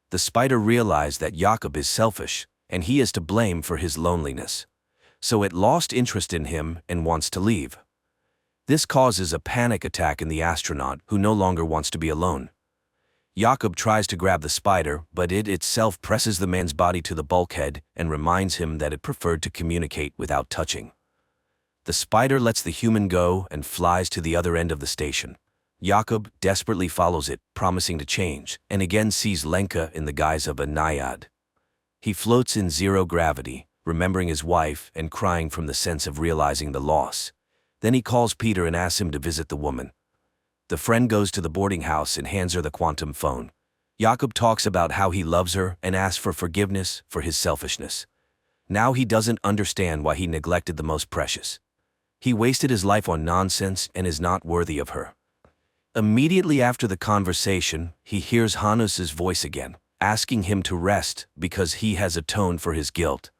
The spider realized that Jakob is selfish, and he is to blame for his loneliness. So it lost interest in him and wants to leave. This causes a panic attack in the astronaut, who no longer wants to be alone. Jakob tries to grab the spider, but it itself presses the man's body to the bulkhead and reminds him that it preferred to communicate without touching. The spider lets the human go and flies to the other end of the station. Jakob desperately follows it, promising to change, and again sees Lenka in the guise of a naiad. He floats in zero gravity, remembering his wife and crying from the sense of realizing the loss. Then he calls Peter and asks him to visit the woman. The friend goes to the boarding house and hands her the quantum phone. Jakob talks about how he loves her and asks for forgiveness for his selfishness. Now he doesn't understand why he neglected the most precious. He wasted his life on nonsense and is not worthy of her. Immediately after the conversation, he hears Hannes' voice again, asking him to rest because he has atoned for his guilt.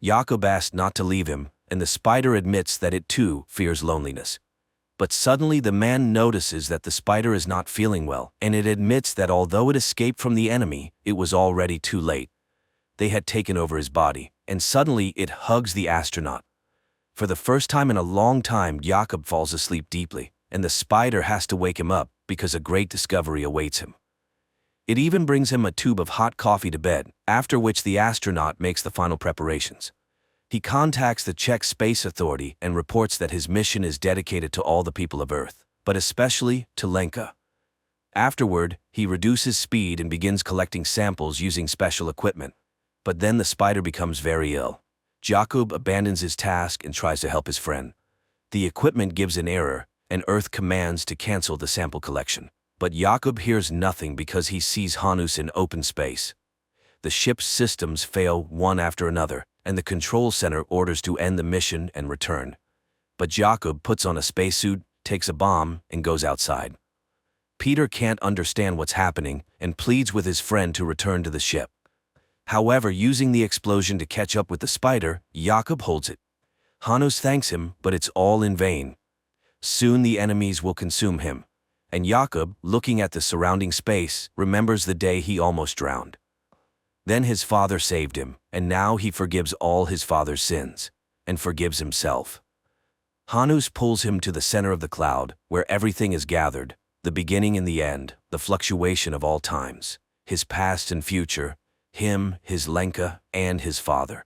Jakob asks not to leave him, and the spider admits that it too fears loneliness. But suddenly the man notices that the spider is not feeling well, and it admits that although it escaped from the enemy, it was already too late. They had taken over his body, and suddenly it hugs the astronaut. For the first time in a long time, Jakob falls asleep deeply, and the spider has to wake him up because a great discovery awaits him. It even brings him a tube of hot coffee to bed, after which the astronaut makes the final preparations. He contacts the Czech Space Authority and reports that his mission is dedicated to all the people of Earth, but especially to Lenka. Afterward, he reduces speed and begins collecting samples using special equipment. But then the spider becomes very ill. Jakob abandons his task and tries to help his friend. The equipment gives an error, and Earth commands to cancel the sample collection. But Jakob hears nothing because he sees Hannes in open space. The ship's systems fail one after another, and the control center orders to end the mission and return. But Jakob puts on a spacesuit, takes a bomb, and goes outside. Peter can't understand what's happening and pleads with his friend to return to the ship. However, using the explosion to catch up with the spider, Jakob holds it. Hannes thanks him, but it's all in vain. Soon the enemies will consume him. And Jakob, looking at the surrounding space, remembers the day he almost drowned. Then his father saved him, and now he forgives all his father's sins, and forgives himself. Hannes pulls him to the center of the cloud, where everything is gathered, the beginning and the end, the fluctuation of all times, his past and future, him, his Lenka, and his father.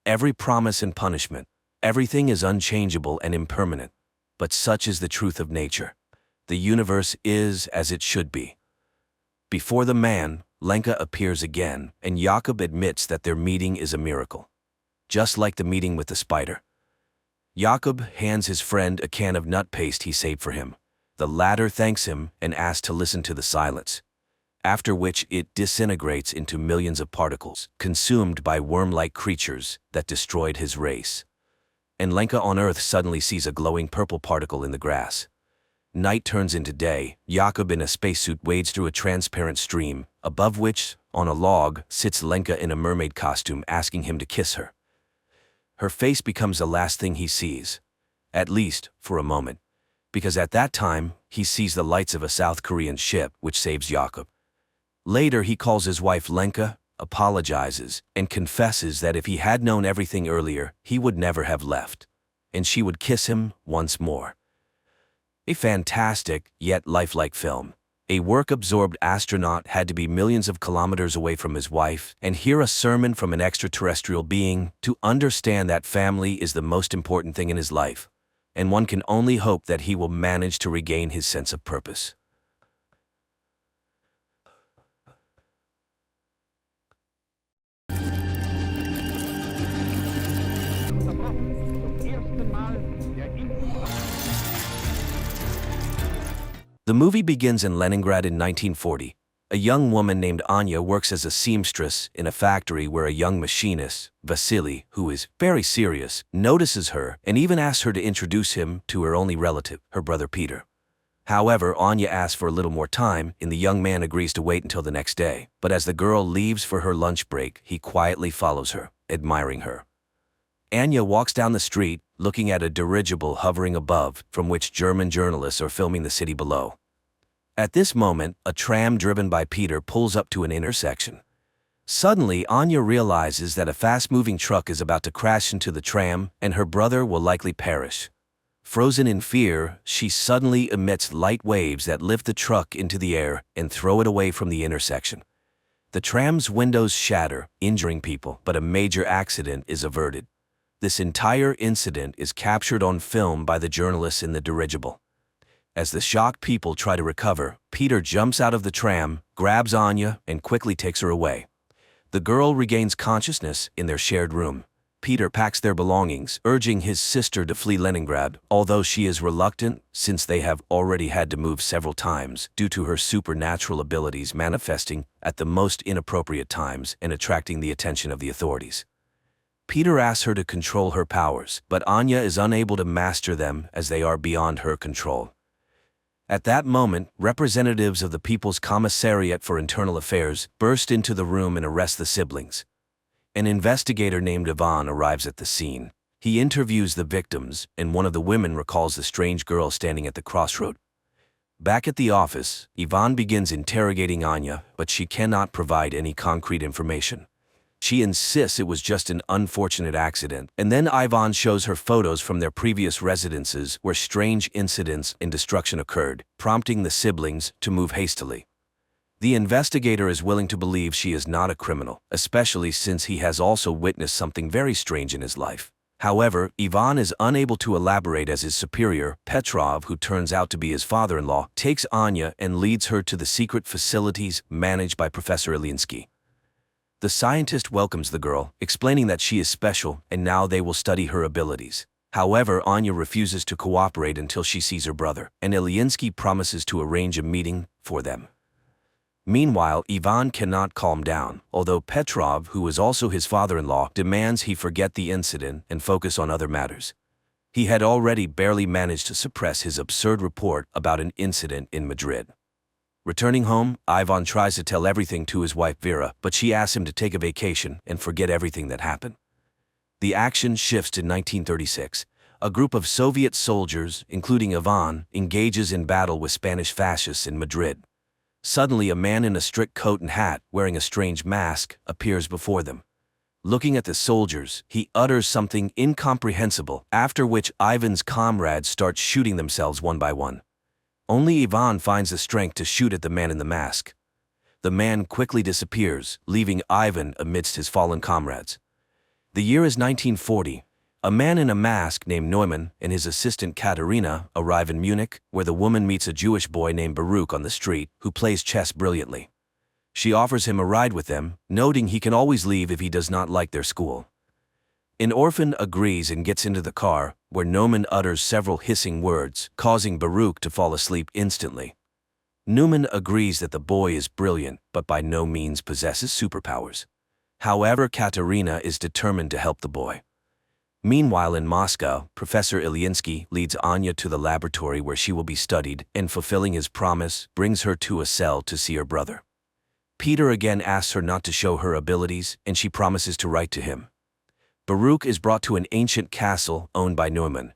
Every promise and punishment, everything is unchangeable and impermanent, but such is the truth of nature. The universe is as it should be. Before the man, Lenka appears again, and Jakob admits that their meeting is a miracle. Just like the meeting with the spider. Jakob hands his friend a can of nut paste he saved for him. The latter thanks him and asks to listen to the silence. after which it disintegrates into millions of particles, consumed by worm-like creatures that destroyed his race. And Lenka on Earth suddenly sees a glowing purple particle in the grass. Night turns into day. Jakob in a spacesuit wades through a transparent stream, above which, on a log, sits Lenka in a mermaid costume asking him to kiss her. Her face becomes the last thing he sees, at least for a moment, because at that time, he sees the lights of a South Korean ship which saves Jakob. Later he calls his wife Lenka, apologizes, and confesses that if he had known everything earlier, he would never have left, and she would kiss him once more. A fantastic, yet lifelike film. A work-absorbed astronaut had to be millions of kilometers away from his wife and hear a sermon from an extraterrestrial being to understand that family is the most important thing in his life, and one can only hope that he will manage to regain his sense of purpose. The movie begins in Leningrad in 1940. A young woman named Anya works as a seamstress in a factory where a young machinist, Vasily, who is very serious, notices her and even asks her to introduce him to her only relative, her brother Peter. However, Anya asks for a little more time, and the young man agrees to wait until the next day. But as the girl leaves for her lunch break, he quietly follows her, admiring her. Anya walks down the street, looking at a dirigible hovering above, from which German journalists are filming the city below. At this moment, a tram driven by Peter pulls up to an intersection. Suddenly, Anya realizes that a fast-moving truck is about to crash into the tram, and her brother will likely perish. Frozen in fear, she suddenly emits light waves that lift the truck into the air and throw it away from the intersection. The tram's windows shatter, injuring people, but a major accident is averted. This entire incident is captured on film by the journalists in the dirigible. As the shocked people try to recover, Peter jumps out of the tram, grabs Anya, and quickly takes her away. The girl regains consciousness in their shared room. Peter packs their belongings, urging his sister to flee Leningrad, although she is reluctant since they have already had to move several times due to her supernatural abilities manifesting at the most inappropriate times and attracting the attention of the authorities. Peter asks her to control her powers, but Anya is unable to master them as they are beyond her control. At that moment, representatives of the People's Commissariat for Internal Affairs burst into the room and arrest the siblings. An investigator named Ivan arrives at the scene. He interviews the victims, and one of the women recalls the strange girl standing at the crossroad. Back at the office, Ivan begins interrogating Anya, but she cannot provide any concrete information. She insists it was just an unfortunate accident, and then Ivan shows her photos from their previous residences where strange incidents and destruction occurred, prompting the siblings to move hastily. The investigator is willing to believe she is not a criminal, especially since he has also witnessed something very strange in his life. However, Ivan is unable to elaborate as his superior, Petrov, who turns out to be his father-in-law, takes Anya and leads her to the secret facilities managed by Professor Ilinsky. The scientist welcomes the girl, explaining that she is special and now they will study her abilities. However, Anya refuses to cooperate until she sees her brother, and Ilinsky promises to arrange a meeting for them. Meanwhile, Ivan cannot calm down, although Petrov, who is also his father-in-law, demands he forget the incident and focus on other matters. He had already barely managed to suppress his absurd report about an incident in Madrid. Returning home, Ivan tries to tell everything to his wife Vera, but she asks him to take a vacation and forget everything that happened. The action shifts to 1936. A group of Soviet soldiers, including Ivan, engages in battle with Spanish fascists in Madrid. Suddenly, a man in a strict coat and hat, wearing a strange mask, appears before them. Looking at the soldiers, he utters something incomprehensible, after which Ivan's comrades start shooting themselves one by one. Only Ivan finds the strength to shoot at the man in the mask. The man quickly disappears, leaving Ivan amidst his fallen comrades. The year is 1940. A man in a mask named Neumann and his assistant Katerina arrive in Munich, where the woman meets a Jewish boy named Baruch on the street, who plays chess brilliantly. She offers him a ride with them, noting he can always leave if he does not like their school. An orphan agrees and gets into the car, where Neumann utters several hissing words, causing Baruch to fall asleep instantly. Newman agrees that the boy is brilliant, but by no means possesses superpowers. However, Katerina is determined to help the boy. Meanwhile, in Moscow, Professor Ilyinsky leads Anya to the laboratory where she will be studied, and fulfilling his promise, brings her to a cell to see her brother. Peter again asks her not to show her abilities, and she promises to write to him. Baruch is brought to an ancient castle owned by Neumann.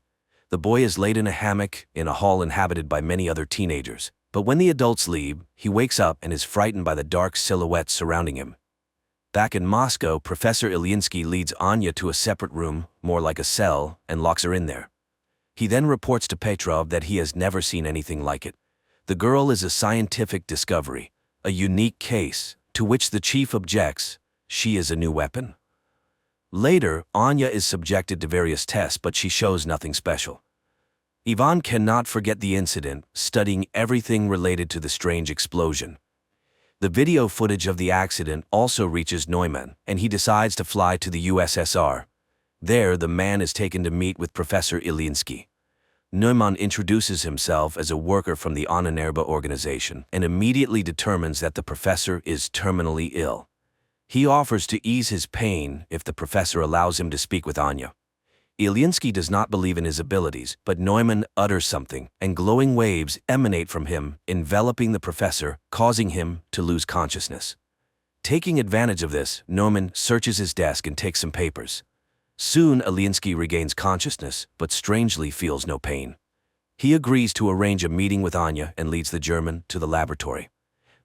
The boy is laid in a hammock in a hall inhabited by many other teenagers, but when the adults leave, he wakes up and is frightened by the dark silhouettes surrounding him. Back in Moscow, Professor Ilyinsky leads Anya to a separate room, more like a cell, and locks her in there. He then reports to Petrov that he has never seen anything like it. The girl is a scientific discovery, a unique case, to which the chief objects. She is a new weapon. Later, Anya is subjected to various tests, but she shows nothing special. Ivan cannot forget the incident, studying everything related to the strange explosion. The video footage of the accident also reaches Neumann, and he decides to fly to the USSR. There, the man is taken to meet with Professor Ilyinsky. Neumann introduces himself as a worker from the Ahnenerbe organization and immediately determines that the professor is terminally ill. He offers to ease his pain if the professor allows him to speak with Anya. Ilyinsky does not believe in his abilities, but Neumann utters something, and glowing waves emanate from him, enveloping the professor, causing him to lose consciousness. Taking advantage of this, Neumann searches his desk and takes some papers. Soon, Ilyinsky regains consciousness, but strangely feels no pain. He agrees to arrange a meeting with Anya and leads the German to the laboratory.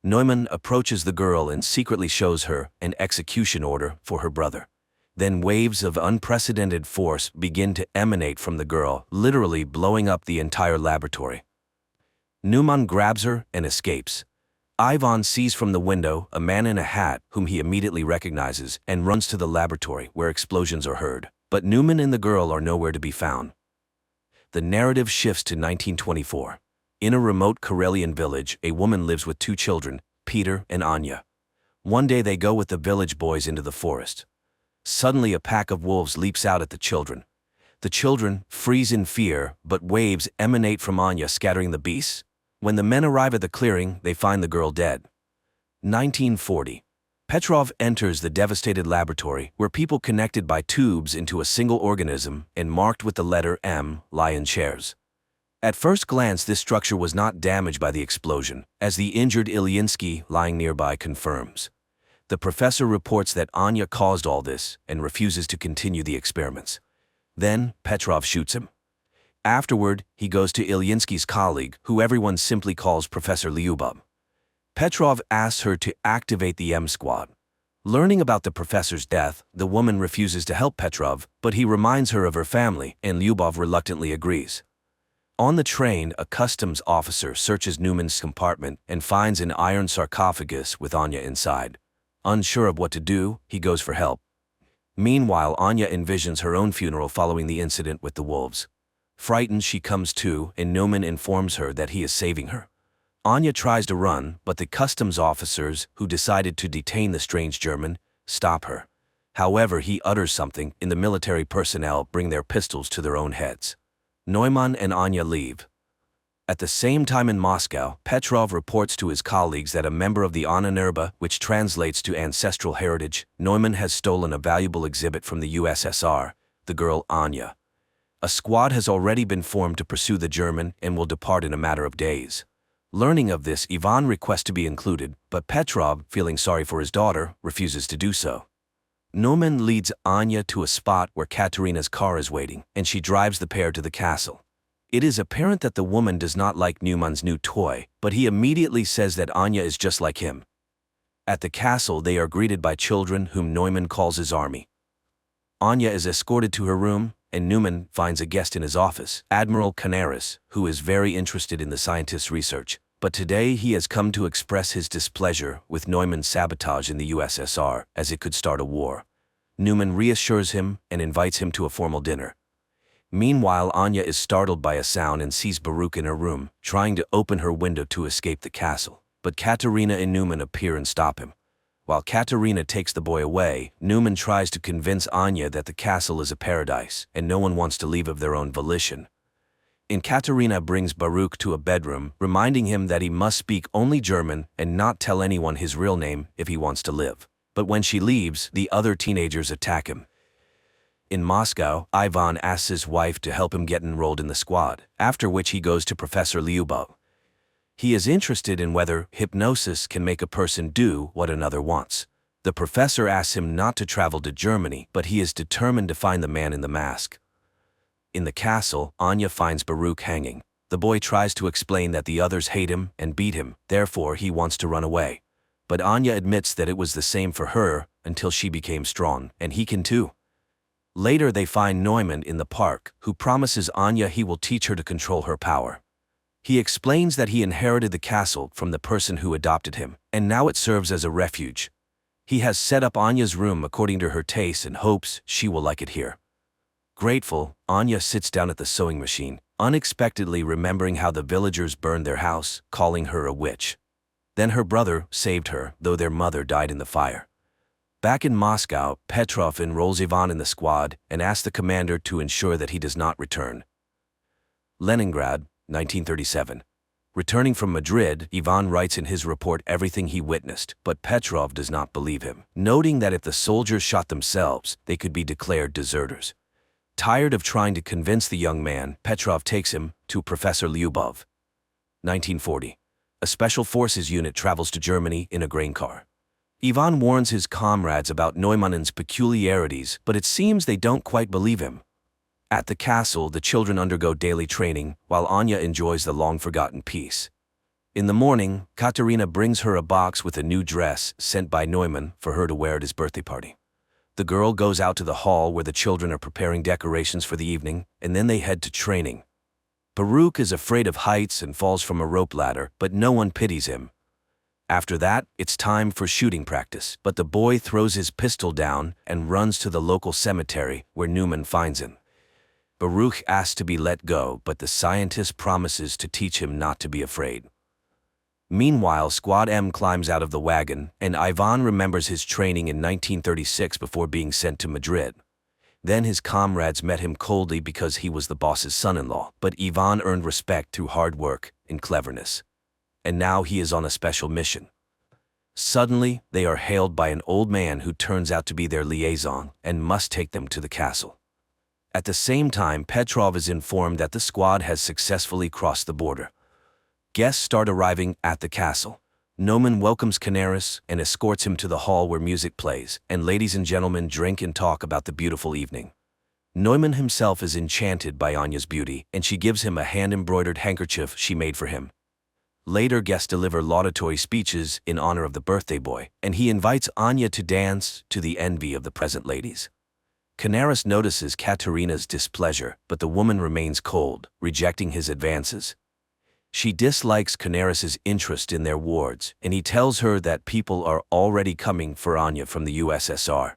Neumann approaches the girl and secretly shows her an execution order for her brother. Then waves of unprecedented force begin to emanate from the girl, literally blowing up the entire laboratory. Neumann grabs her and escapes. Ivan sees from the window a man in a hat whom he immediately recognizes and runs to the laboratory where explosions are heard, but Neumann and the girl are nowhere to be found. The narrative shifts to 1924. In a remote Karelian village, a woman lives with two children, Peter and Anya. One day they go with the village boys into the forest. Suddenly a pack of wolves leaps out at the children. The children freeze in fear, but waves emanate from Anya, scattering the beasts. When the men arrive at the clearing, they find the girl dead. 1940. Petrov enters the devastated laboratory, where people connected by tubes into a single organism and marked with the letter M lie in chairs. At first glance, this structure was not damaged by the explosion, as the injured Ilyinsky lying nearby confirms. The professor reports that Anya caused all this and refuses to continue the experiments. Then, Petrov shoots him. Afterward, he goes to Ilyinsky's colleague, who everyone simply calls Professor Lyubov. Petrov asks her to activate the M Squad. Learning about the professor's death, the woman refuses to help Petrov, but he reminds her of her family, and Lyubov reluctantly agrees. On the train, a customs officer searches Neumann's compartment and finds an iron sarcophagus with Anya inside. Unsure of what to do, he goes for help. Meanwhile, Anya envisions her own funeral following the incident with the wolves. Frightened, she comes to, and Neumann informs her that he is saving her. Anya tries to run, but the customs officers, who decided to detain the strange German, stop her. However, he utters something, and the military personnel bring their pistols to their own heads. Neumann and Anya leave. At the same time in Moscow, Petrov reports to his colleagues that a member of the Ahnenerbe, which translates to ancestral heritage, Neumann has stolen a valuable exhibit from the USSR, the girl Anya. A squad has already been formed to pursue the German and will depart in a matter of days. Learning of this, Ivan requests to be included, but Petrov, feeling sorry for his daughter, refuses to do so. Neumann leads Anya to a spot where Katerina's car is waiting, and she drives the pair to the castle. It is apparent that the woman does not like Neumann's new toy, but he immediately says that Anya is just like him. At the castle, they are greeted by children whom Neumann calls his army. Anya is escorted to her room, and Neumann finds a guest in his office, Admiral Canaris, who is very interested in the scientist's research. But today he has come to express his displeasure with Neumann's sabotage in the USSR, as it could start a war. Neumann reassures him and invites him to a formal dinner. Meanwhile, Anya is startled by a sound and sees Baruch in her room, trying to open her window to escape the castle. But Katerina and Neumann appear and stop him. While Katerina takes the boy away, Neumann tries to convince Anya that the castle is a paradise, and no one wants to leave of their own volition. and Katerina brings Baruch to a bedroom, reminding him that he must speak only German and not tell anyone his real name if he wants to live. But when she leaves, the other teenagers attack him. In Moscow, Ivan asks his wife to help him get enrolled in the squad, after which he goes to Professor Lyubov. He is interested in whether hypnosis can make a person do what another wants. The professor asks him not to travel to Germany, but he is determined to find the man in the mask. In the castle, Anya finds Baruch hanging. The boy tries to explain that the others hate him and beat him, therefore he wants to run away. But Anya admits that it was the same for her until she became strong, and he can too. Later they find Neumann in the park, who promises Anya he will teach her to control her power. He explains that he inherited the castle from the person who adopted him, and now it serves as a refuge. He has set up Anya's room according to her taste and hopes she will like it here. Grateful, Anya sits down at the sewing machine, unexpectedly remembering how the villagers burned their house, calling her a witch. Then her brother saved her, though their mother died in the fire. Back in Moscow, Petrov enrolls Ivan in the squad and asks the commander to ensure that he does not return. Leningrad, 1937. Returning from Madrid, Ivan writes in his report everything he witnessed, but Petrov does not believe him, noting that if the soldiers shot themselves, they could be declared deserters. Tired of trying to convince the young man, Petrov takes him to Professor Lyubov. 1940. A special forces unit travels to Germany in a grain car. Ivan warns his comrades about Neumann's peculiarities, but it seems they don't quite believe him. At the castle, the children undergo daily training, while Anya enjoys the long-forgotten peace. In the morning, Katerina brings her a box with a new dress sent by Neumann for her to wear at his birthday party. The girl goes out to the hall where the children are preparing decorations for the evening, and then they head to training. Baruch is afraid of heights and falls from a rope ladder, but no one pities him. After that, it's time for shooting practice, but the boy throws his pistol down and runs to the local cemetery where Neumann finds him. Baruch asks to be let go, but the scientist promises to teach him not to be afraid. Meanwhile, Squad M climbs out of the wagon, and Ivan remembers his training in 1936 before being sent to Madrid. Then his comrades met him coldly because he was the boss's son-in-law, but Ivan earned respect through hard work and cleverness. And now he is on a special mission. Suddenly, they are hailed by an old man who turns out to be their liaison and must take them to the castle. At the same time, Petrov is informed that the squad has successfully crossed the border. Guests start arriving at the castle. Neumann welcomes Canaris and escorts him to the hall where music plays, and ladies and gentlemen drink and talk about the beautiful evening. Neumann himself is enchanted by Anya's beauty, and she gives him a hand-embroidered handkerchief she made for him. Later, guests deliver laudatory speeches in honor of the birthday boy, and he invites Anya to dance to the envy of the present ladies. Canaris notices Katerina's displeasure, but the woman remains cold, rejecting his advances. She dislikes Canaris's interest in their wards, and he tells her that people are already coming for Anya from the USSR.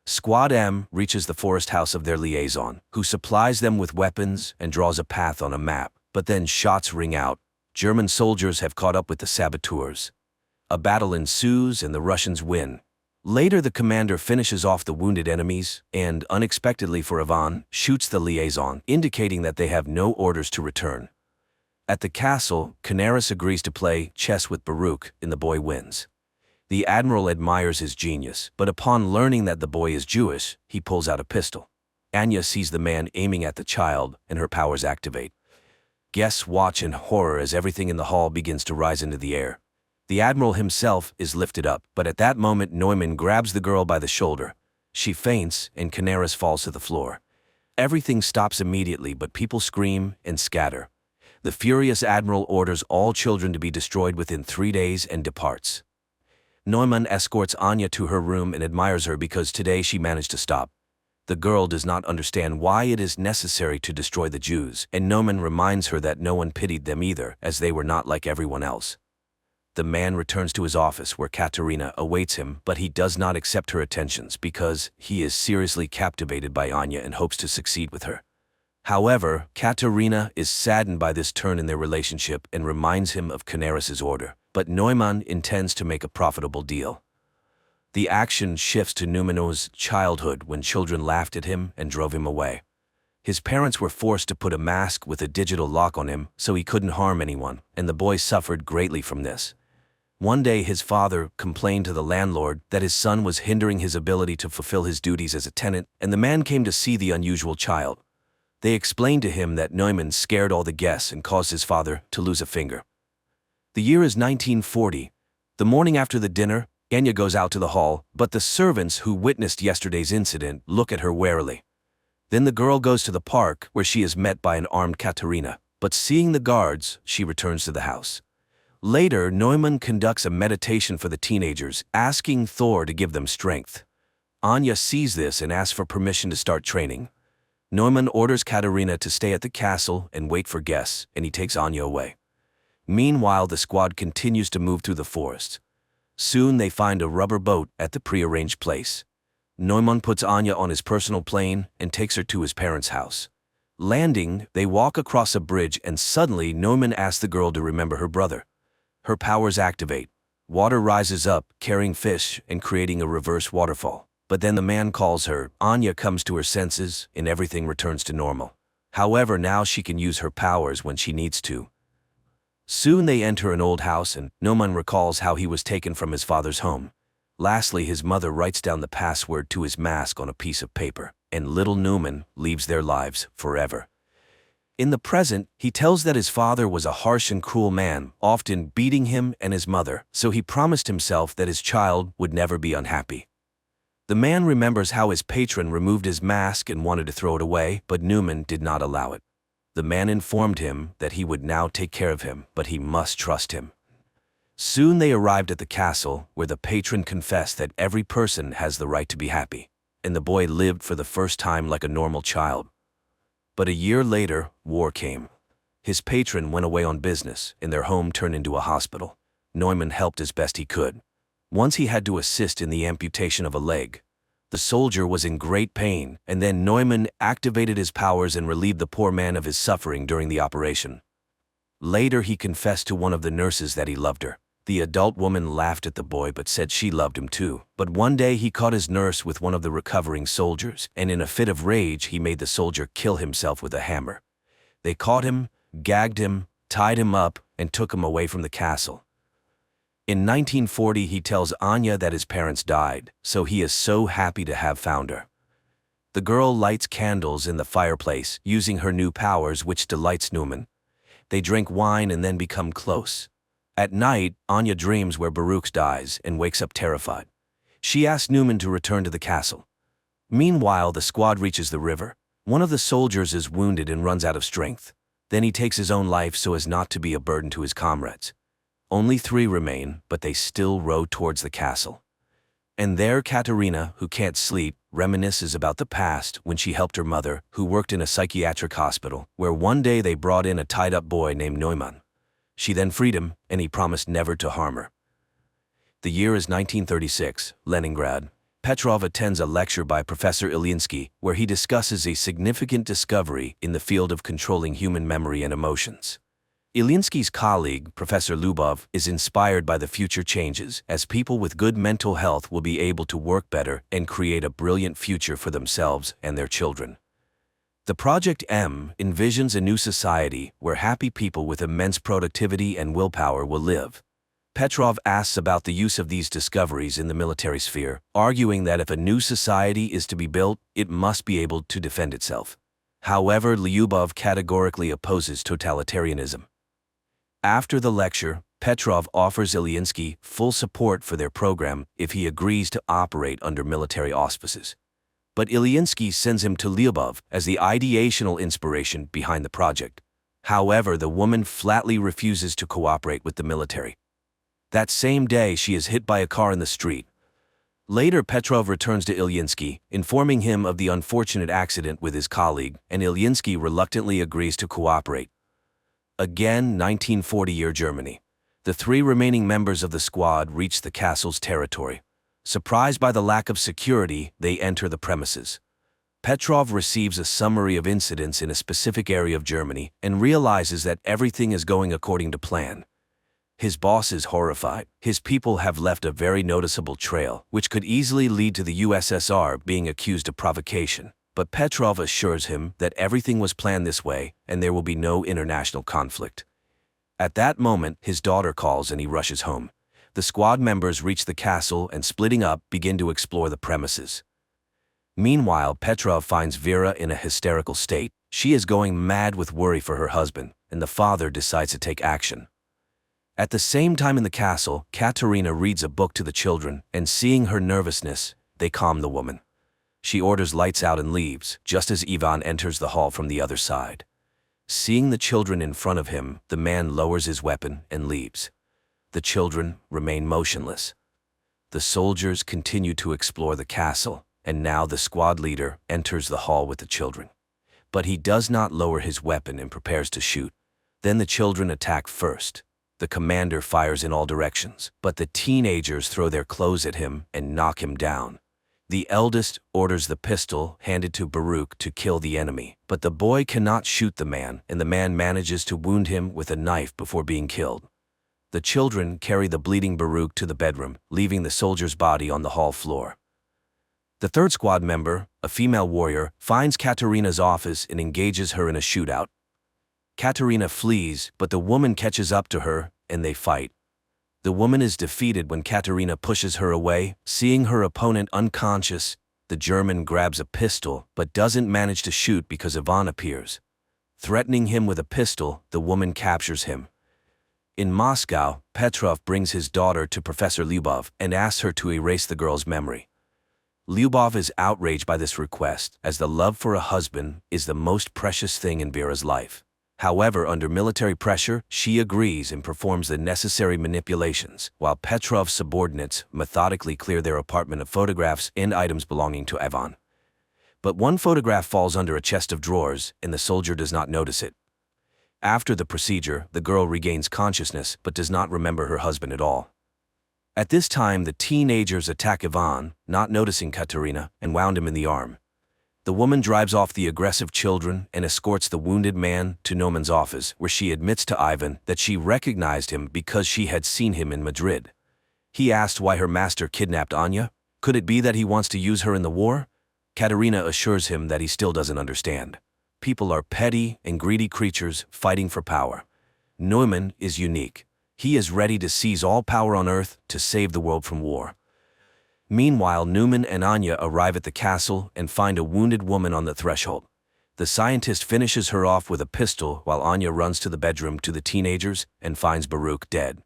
Squad M reaches the forest house of their liaison, who supplies them with weapons and draws a path on a map, but then shots ring out. German soldiers have caught up with the saboteurs. A battle ensues and the Russians win. Later, the commander finishes off the wounded enemies and, unexpectedly for Ivan, shoots the liaison, indicating that they have no orders to return. At the castle, Canaris agrees to play chess with Baruch, and the boy wins. The admiral admires his genius, but upon learning that the boy is Jewish, he pulls out a pistol. Anya sees the man aiming at the child, and her powers activate. Guests watch in horror as everything in the hall begins to rise into the air. The admiral himself is lifted up, but at that moment Neumann grabs the girl by the shoulder. She faints, and Canaris falls to the floor. Everything stops immediately, but people scream and scatter. The furious admiral orders all children to be destroyed within 3 days and departs. Neumann escorts Anya to her room and admires her because today she managed to stop. The girl does not understand why it is necessary to destroy the Jews, and Neumann reminds her that no one pitied them either, as they were not like everyone else. The man returns to his office where Katerina awaits him, but he does not accept her attentions because he is seriously captivated by Anya and hopes to succeed with her. However, Katerina is saddened by this turn in their relationship and reminds him of Canaris's order, but Neumann intends to make a profitable deal. The action shifts to Neumann's childhood when children laughed at him and drove him away. His parents were forced to put a mask with a digital lock on him so he couldn't harm anyone, and the boy suffered greatly from this. One day his father complained to the landlord that his son was hindering his ability to fulfill his duties as a tenant, and the man came to see the unusual child. They explained to him that Neumann scared all the guests and caused his father to lose a finger. The year is 1940. The morning after the dinner, Anya goes out to the hall, but the servants who witnessed yesterday's incident look at her warily. Then the girl goes to the park, where she is met by an armed Katerina, but seeing the guards, she returns to the house. Later, Neumann conducts a meditation for the teenagers, asking Thor to give them strength. Anya sees this and asks for permission to start training. Neumann orders Katerina to stay at the castle and wait for guests, and he takes Anya away. Meanwhile, the squad continues to move through the forest. Soon they find a rubber boat at the prearranged place. Neumann puts Anya on his personal plane and takes her to his parents' house. Landing, they walk across a bridge and suddenly Neumann asks the girl to remember her brother. Her powers activate. Water rises up, carrying fish and creating a reverse waterfall. But then the man calls her. Anya comes to her senses and everything returns to normal. However, now she can use her powers when she needs to. Soon they enter an old house and Neumann recalls how he was taken from his father's home. Lastly, his mother writes down the password to his mask on a piece of paper, and little Neumann leaves their lives forever. In the present, he tells that his father was a harsh and cruel man, often beating him and his mother, so he promised himself that his child would never be unhappy. The man remembers how his patron removed his mask and wanted to throw it away, but Neumann did not allow it. The man informed him that he would now take care of him, but he must trust him. Soon they arrived at the castle, where the patron confessed that every person has the right to be happy, and the boy lived for the first time like a normal child. But a year later, war came. His patron went away on business, and their home turned into a hospital. Neumann helped as best he could. Once he had to assist in the amputation of a leg. The soldier was in great pain, and then Neumann activated his powers and relieved the poor man of his suffering during the operation. Later he confessed to one of the nurses that he loved her. The adult woman laughed at the boy but said she loved him too. But one day he caught his nurse with one of the recovering soldiers, and in a fit of rage he made the soldier kill himself with a hammer. They caught him, gagged him, tied him up, and took him away from the castle. In 1940 he tells Anya that his parents died, so he is so happy to have found her. The girl lights candles in the fireplace, using her new powers, which delights Neumann. They drink wine and then become close. At night, Anya dreams where Baruch dies and wakes up terrified. She asks Neumann to return to the castle. Meanwhile, the squad reaches the river. One of the soldiers is wounded and runs out of strength. Then he takes his own life so as not to be a burden to his comrades. Only 3 remain, but they still row towards the castle. And there Katerina, who can't sleep, reminisces about the past when she helped her mother, who worked in a psychiatric hospital, where one day they brought in a tied-up boy named Neumann. She then freed him, and he promised never to harm her. The year is 1936, Leningrad. Petrov attends a lecture by Professor Ilyinsky, where he discusses a significant discovery in the field of controlling human memory and emotions. Ilyinsky's colleague, Professor Lubov, is inspired by the future changes, as people with good mental health will be able to work better and create a brilliant future for themselves and their children. The Project M envisions a new society where happy people with immense productivity and willpower will live. Petrov asks about the use of these discoveries in the military sphere, arguing that if a new society is to be built, it must be able to defend itself. However, Lyubov categorically opposes totalitarianism. After the lecture, Petrov offers Ilyinsky full support for their program if he agrees to operate under military auspices. But Ilyinsky sends him to Lyubov as the ideational inspiration behind the project. However, the woman flatly refuses to cooperate with the military. That same day, she is hit by a car in the street. Later, Petrov returns to Ilyinsky, informing him of the unfortunate accident with his colleague, and Ilyinsky reluctantly agrees to cooperate. Again, 1940-year Germany. The 3 remaining members of the squad reach the castle's territory. Surprised by the lack of security, they enter the premises. Petrov receives a summary of incidents in a specific area of Germany and realizes that everything is going according to plan. His boss is horrified. His people have left a very noticeable trail, which could easily lead to the USSR being accused of provocation. But Petrov assures him that everything was planned this way and there will be no international conflict. At that moment, his daughter calls and he rushes home. The squad members reach the castle and, splitting up, begin to explore the premises. Meanwhile, Petrov finds Vera in a hysterical state. She is going mad with worry for her husband, and the father decides to take action. At the same time in the castle, Katerina reads a book to the children, and seeing her nervousness, they calm the woman. She orders lights out and leaves, just as Ivan enters the hall from the other side. Seeing the children in front of him, the man lowers his weapon and leaves. The children remain motionless. The soldiers continue to explore the castle, and now the squad leader enters the hall with the children. But he does not lower his weapon and prepares to shoot. Then the children attack first. The commander fires in all directions, but the teenagers throw their clothes at him and knock him down. The eldest orders the pistol handed to Baruch to kill the enemy, but the boy cannot shoot the man, and the man manages to wound him with a knife before being killed. The children carry the bleeding Baruch to the bedroom, leaving the soldier's body on the hall floor. The third squad member, a female warrior, finds Katerina's office and engages her in a shootout. Katerina flees, but the woman catches up to her, and they fight. The woman is defeated when Katerina pushes her away. Seeing her opponent unconscious, the German grabs a pistol but doesn't manage to shoot because Ivan appears. Threatening him with a pistol, the woman captures him. In Moscow, Petrov brings his daughter to Professor Lyubov and asks her to erase the girl's memory. Lyubov is outraged by this request, as the love for a husband is the most precious thing in Vera's life. However, under military pressure, she agrees and performs the necessary manipulations, while Petrov's subordinates methodically clear their apartment of photographs and items belonging to Ivan. But one photograph falls under a chest of drawers, and the soldier does not notice it. After the procedure, the girl regains consciousness but does not remember her husband at all. At this time, the teenagers attack Ivan, not noticing Katerina, and wound him in the arm. The woman drives off the aggressive children and escorts the wounded man to Neuman's office, where she admits to Ivan that she recognized him because she had seen him in Madrid. He asked why her master kidnapped Anya. Could it be that he wants to use her in the war? Katerina assures him that he still doesn't understand. People are petty and greedy creatures fighting for power. Neumann is unique. He is ready to seize all power on earth to save the world from war. Meanwhile, Neumann and Anya arrive at the castle and find a wounded woman on the threshold. The scientist finishes her off with a pistol while Anya runs to the bedroom to the teenagers and finds Baruch dead.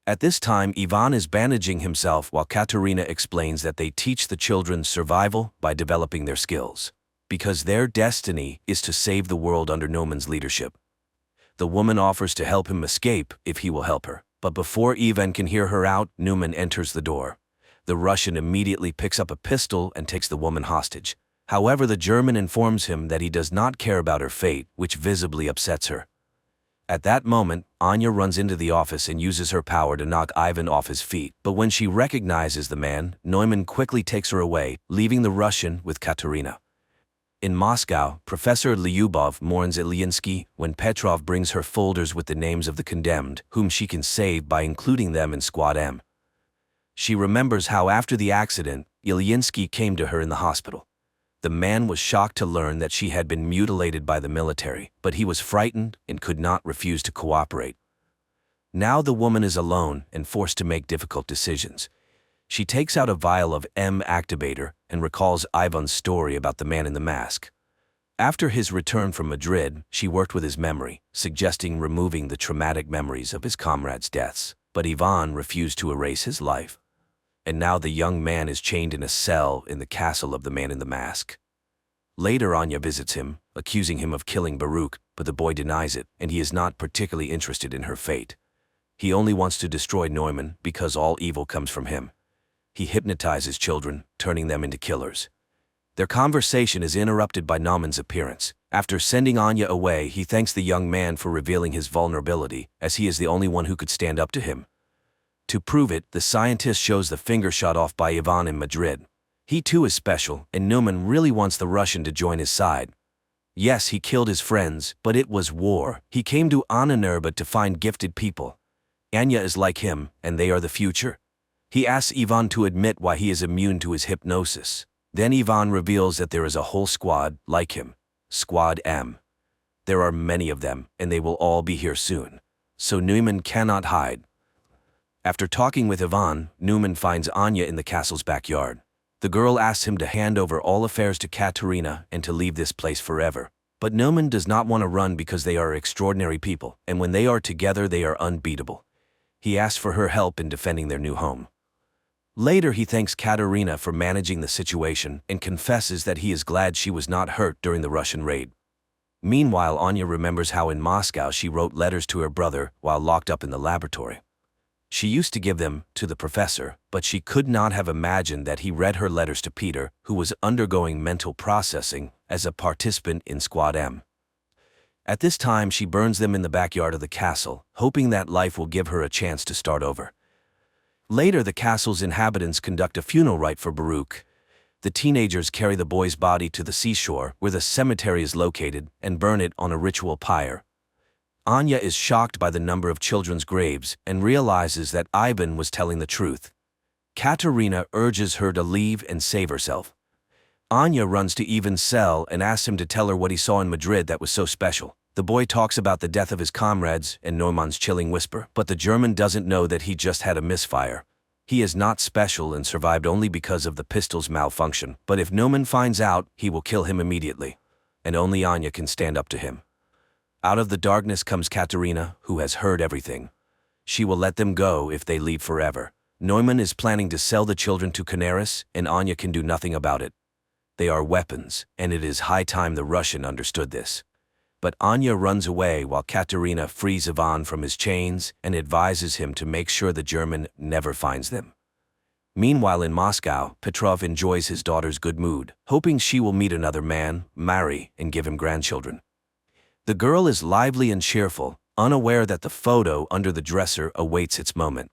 At this time, Ivan is bandaging himself while Katerina explains that they teach the children survival by developing their skills, because their destiny is to save the world under Neumann's leadership. The woman offers to help him escape if he will help her, but before Ivan can hear her out, Neumann enters the door. The Russian immediately picks up a pistol and takes the woman hostage. However, the German informs him that he does not care about her fate, which visibly upsets her. At that moment, Anya runs into the office and uses her power to knock Ivan off his feet, but when she recognizes the man, Neumann quickly takes her away, leaving the Russian with Katerina. In Moscow, Professor Lyubov mourns Ilyinsky when Petrov brings her folders with the names of the condemned, whom she can save by including them in Squad M. She remembers how after the accident, Ilyinsky came to her in the hospital. The man was shocked to learn that she had been mutilated by the military, but he was frightened and could not refuse to cooperate. Now the woman is alone and forced to make difficult decisions. She takes out a vial of M activator and recalls Ivan's story about the man in the mask. After his return from Madrid, she worked with his memory, suggesting removing the traumatic memories of his comrades' deaths, but Ivan refused to erase his life. And now the young man is chained in a cell in the castle of the man in the mask. Later, Anya visits him, accusing him of killing Baruch, but the boy denies it, and he is not particularly interested in her fate. He only wants to destroy Neumann because all evil comes from him. He hypnotizes children, turning them into killers. Their conversation is interrupted by Neumann's appearance. After sending Anya away, he thanks the young man for revealing his vulnerability, as he is the only one who could stand up to him. To prove it, the scientist shows the finger shot off by Ivan in Madrid. He too is special, and Neumann really wants the Russian to join his side. Yes, he killed his friends, but it was war. He came to Annenurba to find gifted people. Anya is like him, and they are the future. He asks Ivan to admit why he is immune to his hypnosis. Then Ivan reveals that there is a whole squad like him, Squad M. There are many of them, and they will all be here soon. So Neumann cannot hide. After talking with Ivan, Neumann finds Anya in the castle's backyard. The girl asks him to hand over all affairs to Katerina and to leave this place forever. But Neumann does not want to run because they are extraordinary people, and when they are together they are unbeatable. He asks for her help in defending their new home. Later he thanks Katerina for managing the situation and confesses that he is glad she was not hurt during the Russian raid. Meanwhile, Anya remembers how in Moscow she wrote letters to her brother while locked up in the laboratory. She used to give them to the professor, but she could not have imagined that he read her letters to Peter, who was undergoing mental processing as a participant in Squad M. At this time, she burns them in the backyard of the castle, hoping that life will give her a chance to start over. Later, the castle's inhabitants conduct a funeral rite for Baruch. The teenagers carry the boy's body to the seashore, where the cemetery is located, and burn it on a ritual pyre. Anya is shocked by the number of children's graves and realizes that Ivan was telling the truth. Katerina urges her to leave and save herself. Anya runs to Ivan's cell and asks him to tell her what he saw in Madrid that was so special. The boy talks about the death of his comrades and Neumann's chilling whisper, but the German doesn't know that he just had a misfire. He is not special and survived only because of the pistol's malfunction, but if Neumann finds out, he will kill him immediately. And only Anya can stand up to him. Out of the darkness comes Katerina, who has heard everything. She will let them go if they leave forever. Neumann is planning to sell the children to Canaris, and Anya can do nothing about it. They are weapons, and it is high time the Russian understood this. But Anya runs away while Katerina frees Ivan from his chains and advises him to make sure the German never finds them. Meanwhile in Moscow, Petrov enjoys his daughter's good mood, hoping she will meet another man, marry, and give him grandchildren. The girl is lively and cheerful, unaware that the photo under the dresser awaits its moment.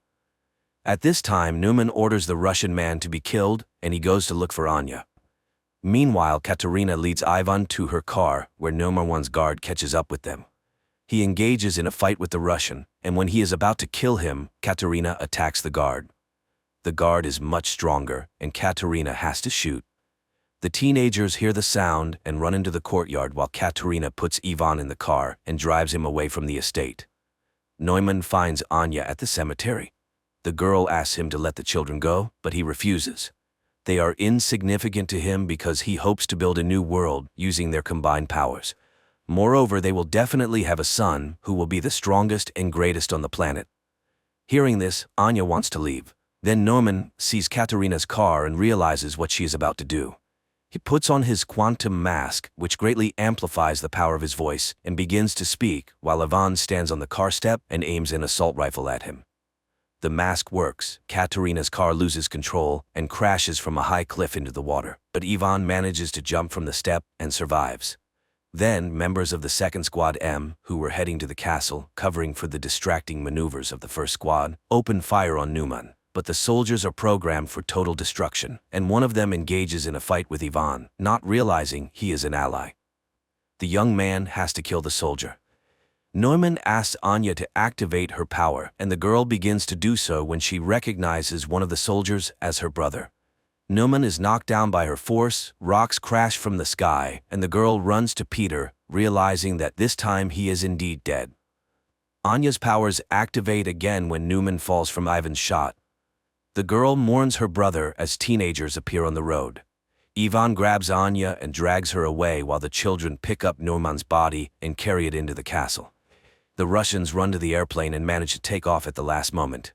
At this time, Neumann orders the Russian man to be killed, and he goes to look for Anya. Meanwhile, Katerina leads Ivan to her car, where Neumann's guard catches up with them. He engages in a fight with the Russian, and when he is about to kill him, Katerina attacks the guard. The guard is much stronger, and Katerina has to shoot. The teenagers hear the sound and run into the courtyard while Katerina puts Ivan in the car and drives him away from the estate. Neumann finds Anya at the cemetery. The girl asks him to let the children go, but he refuses. They are insignificant to him because he hopes to build a new world using their combined powers. Moreover, they will definitely have a son who will be the strongest and greatest on the planet. Hearing this, Anya wants to leave. Then Neumann sees Katerina's car and realizes what she is about to do. He puts on his quantum mask, which greatly amplifies the power of his voice, and begins to speak while Ivan stands on the car step and aims an assault rifle at him. The mask works. Katerina's car loses control and crashes from a high cliff into the water, but Ivan manages to jump from the step and survives. Then, members of the second Squad M, who were heading to the castle, covering for the distracting maneuvers of the first squad, open fire on Neumann. But the soldiers are programmed for total destruction, and one of them engages in a fight with Ivan, not realizing he is an ally. The young man has to kill the soldier. Neumann asks Anya to activate her power, and the girl begins to do so when she recognizes one of the soldiers as her brother. Neumann is knocked down by her force, rocks crash from the sky, and the girl runs to Peter, realizing that this time he is indeed dead. Anya's powers activate again when Neumann falls from Ivan's shot. The girl mourns her brother as teenagers appear on the road. Ivan grabs Anya and drags her away while the children pick up Neumann's body and carry it into the castle. The Russians run to the airplane and manage to take off at the last moment.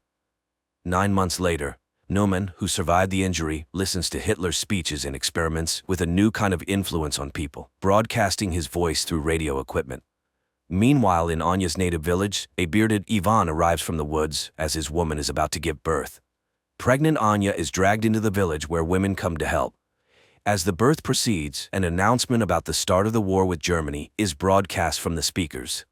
9 months later, Neumann, who survived the injury, listens to Hitler's speeches and experiments with a new kind of influence on people, broadcasting his voice through radio equipment. Meanwhile, in Anya's native village, a bearded Ivan arrives from the woods as his woman is about to give birth. Pregnant Anya is dragged into the village where women come to help. As the birth proceeds, an announcement about the start of the war with Germany is broadcast from the speakers.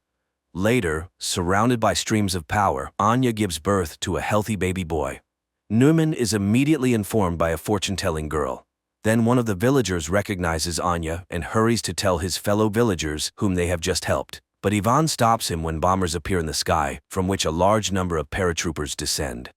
Later, surrounded by streams of power, Anya gives birth to a healthy baby boy. Neumann is immediately informed by a fortune-telling girl. Then one of the villagers recognizes Anya and hurries to tell his fellow villagers whom they have just helped. But Ivan stops him when bombers appear in the sky, from which a large number of paratroopers descend.